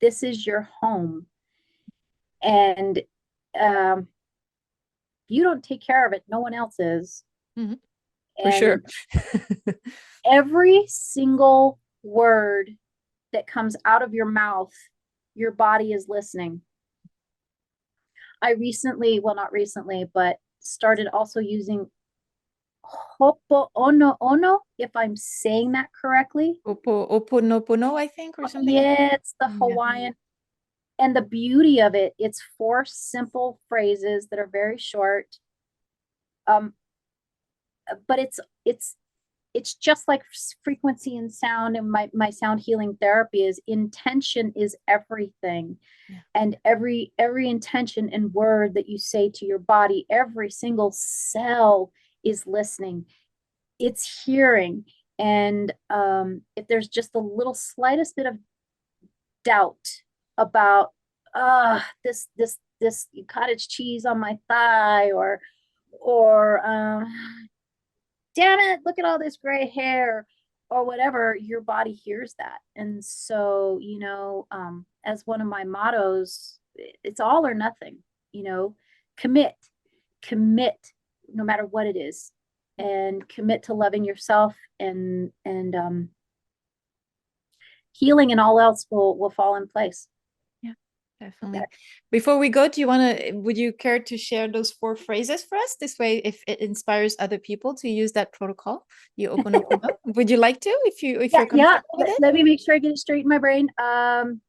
this is your home. And you don't take care of it, no one else is. Mm-hmm. For sure. And every single word that comes out of your mouth, your body is listening. I recently, well, not recently, but started also using Ho'oponopono, if I'm saying that correctly. Oponopono, I think, or something like Yeah, it's the that. Yeah. Hawaiian. And the beauty of it, it's 4 simple phrases that are very short. But it's just like frequency and sound, and my sound healing therapy is intention is everything. Yeah. And every intention and word that you say to your body, every single cell is listening, it's hearing. And if there's just the little slightest bit of doubt about this cottage cheese on my thigh, or damn it, look at all this gray hair, or whatever, your body hears that. And so, as one of my mottos, it's all or nothing. Commit, commit, no matter what it is, and commit to loving yourself, and healing, and all else will fall in place. Definitely. Yeah. Before we go, would you care to share those 4 phrases for us? This way, if it inspires other people to use that protocol, you open up. Would you like to, if you're comfortable with it? Let me make sure I get it straight in my brain. Because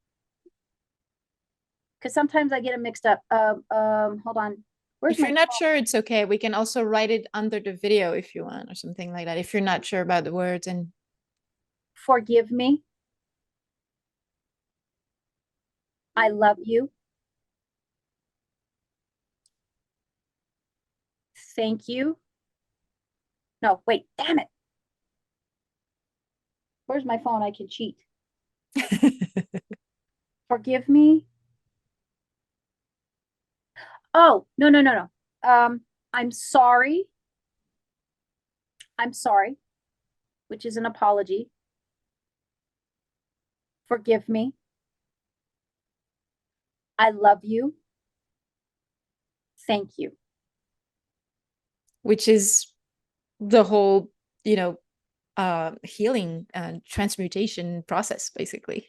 sometimes I get them mixed up. Hold on. If you're not sure, it's okay. We can also write it under the video if you want, or something like that. If you're not sure about the words. And Forgive me. I love you. Thank you. No, wait, damn it. Where's my phone? I can cheat. Forgive me. Oh, no. I'm sorry. I'm sorry, which is an apology. Forgive me. I love you. Thank you. Which is the whole, healing and transmutation process, basically.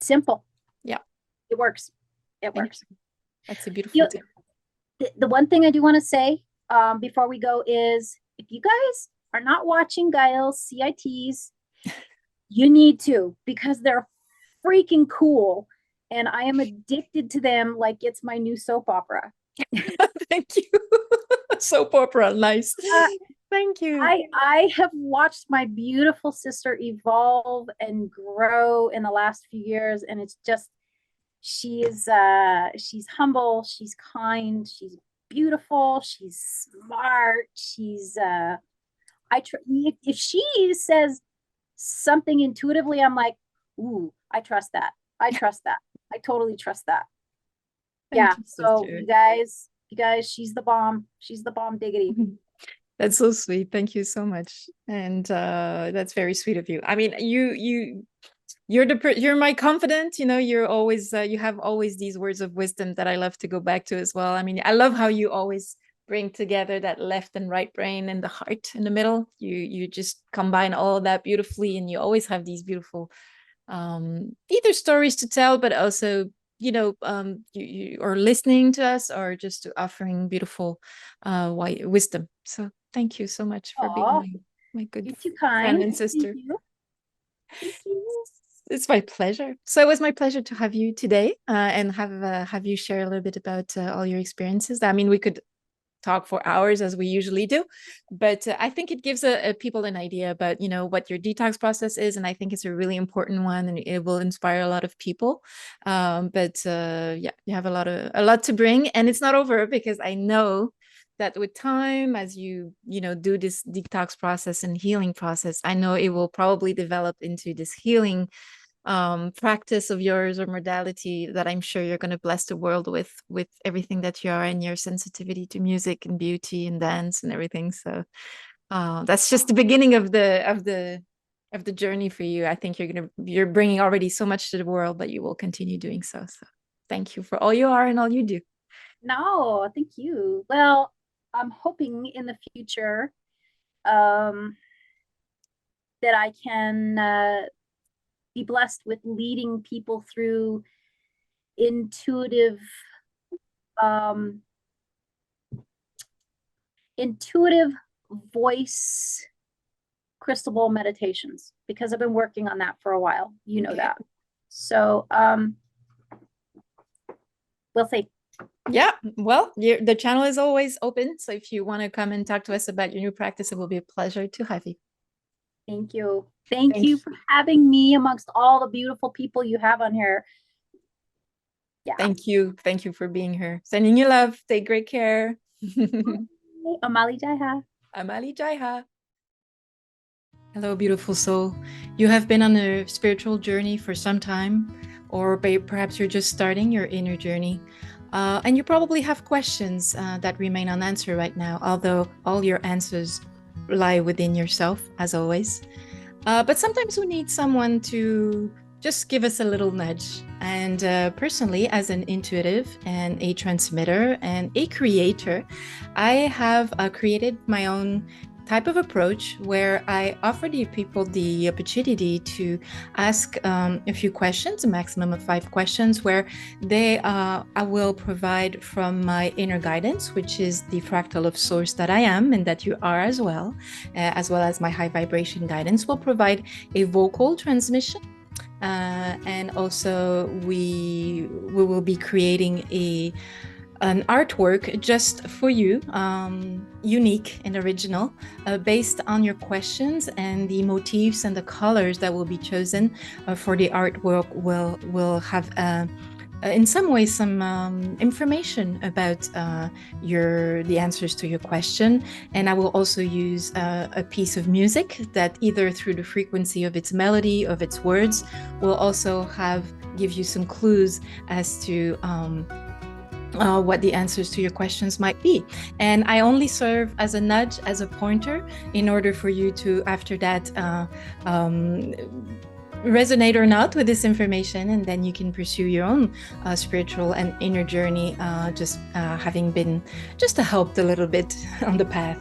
Simple. Yeah. It works. It works. That's a beautiful thing. The one thing I do want to say before we go is, if you guys are not watching Gael's CITs, you need to, because they're freaking cool. And I am addicted to them like it's my new soap opera. Thank you. Soap opera, nice. Thank you. I have watched my beautiful sister evolve and grow in the last few years, and it's just, she's humble, she's kind, she's beautiful, she's smart, she's if she says something intuitively, I'm like, ooh, I trust that. I totally trust that. Yeah. So you guys, she's the bomb. She's the bomb diggity. That's so sweet. Thank you so much. And that's very sweet of you. I mean, you're my confidant, you're always, you have always these words of wisdom that I love to go back to as well. I mean, I love how you always bring together that left and right brain and the heart in the middle. You just combine all that beautifully, and you always have these beautiful either stories to tell, but also you are listening to us, or just offering beautiful wisdom. So thank you so much for being my good friend and sister. Thank you. It's my pleasure. So it was my pleasure to have you today, and have you share a little bit about all your experiences. I mean, we could talk for hours as we usually do, but I think it gives people an idea about what your detox process is, and I think it's a really important one, and it will inspire a lot of people. But yeah, you have a lot to bring, and it's not over, because I know that with time, as you do this detox process and healing process, I know it will probably develop into this healing practice of yours, or modality, that I'm sure you're going to bless the world with everything that you are, and your sensitivity to music and beauty and dance and everything. So that's just the beginning of the journey for you. I think you're bringing already so much to the world, but you will continue doing so. So thank you for all you are and all you do. No, thank you. Well, I'm hoping in the future that I can be blessed with leading people through intuitive voice crystal ball meditations, because I've been working on that for a while. That. So we'll see. Yeah, well, the channel is always open, so if you want to come and talk to us about your new practice, it will be a pleasure to have you. Thank you. Thank you for having me amongst all the beautiful people you have on here. Yeah. Thank you for being here. Sending you love. Take great care. Amali Jaiha. Amali Jaiha. Hello, beautiful soul. You have been on a spiritual journey for some time, or perhaps you're just starting your inner journey. And you probably have questions that remain unanswered right now, although all your answers lie within yourself, as always. But sometimes we need someone to just give us a little nudge. And personally, as an intuitive and a transmitter and a creator, I have created my own type of approach where I offer the people the opportunity to ask a few questions, a maximum of 5 questions, where I will provide from my inner guidance, which is the fractal of source that I am and that you are as well as my high vibration guidance will provide a vocal transmission. And also we will be creating an artwork just for you, unique and original, based on your questions, and the motifs and the colors that will be chosen for the artwork will have in some way some information about the answers to your question. And I will also use a piece of music that, either through the frequency of its melody, of its words, will also give you some clues as to what the answers to your questions might be. And I only serve as a nudge, as a pointer, in order for you to, after that, resonate or not with this information, and then you can pursue your own spiritual and inner journey, just having been just helped a little bit on the path.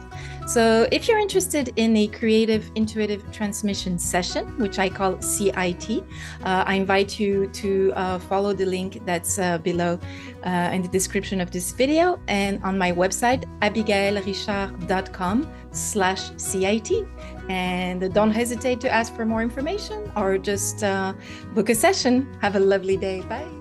So if you're interested in a creative intuitive transmission session, which I call CIT, I invite you to follow the link that's below in the description of this video, and on my website, abigailrichard.com/CIT. And don't hesitate to ask for more information, or just book a session. Have a lovely day. Bye.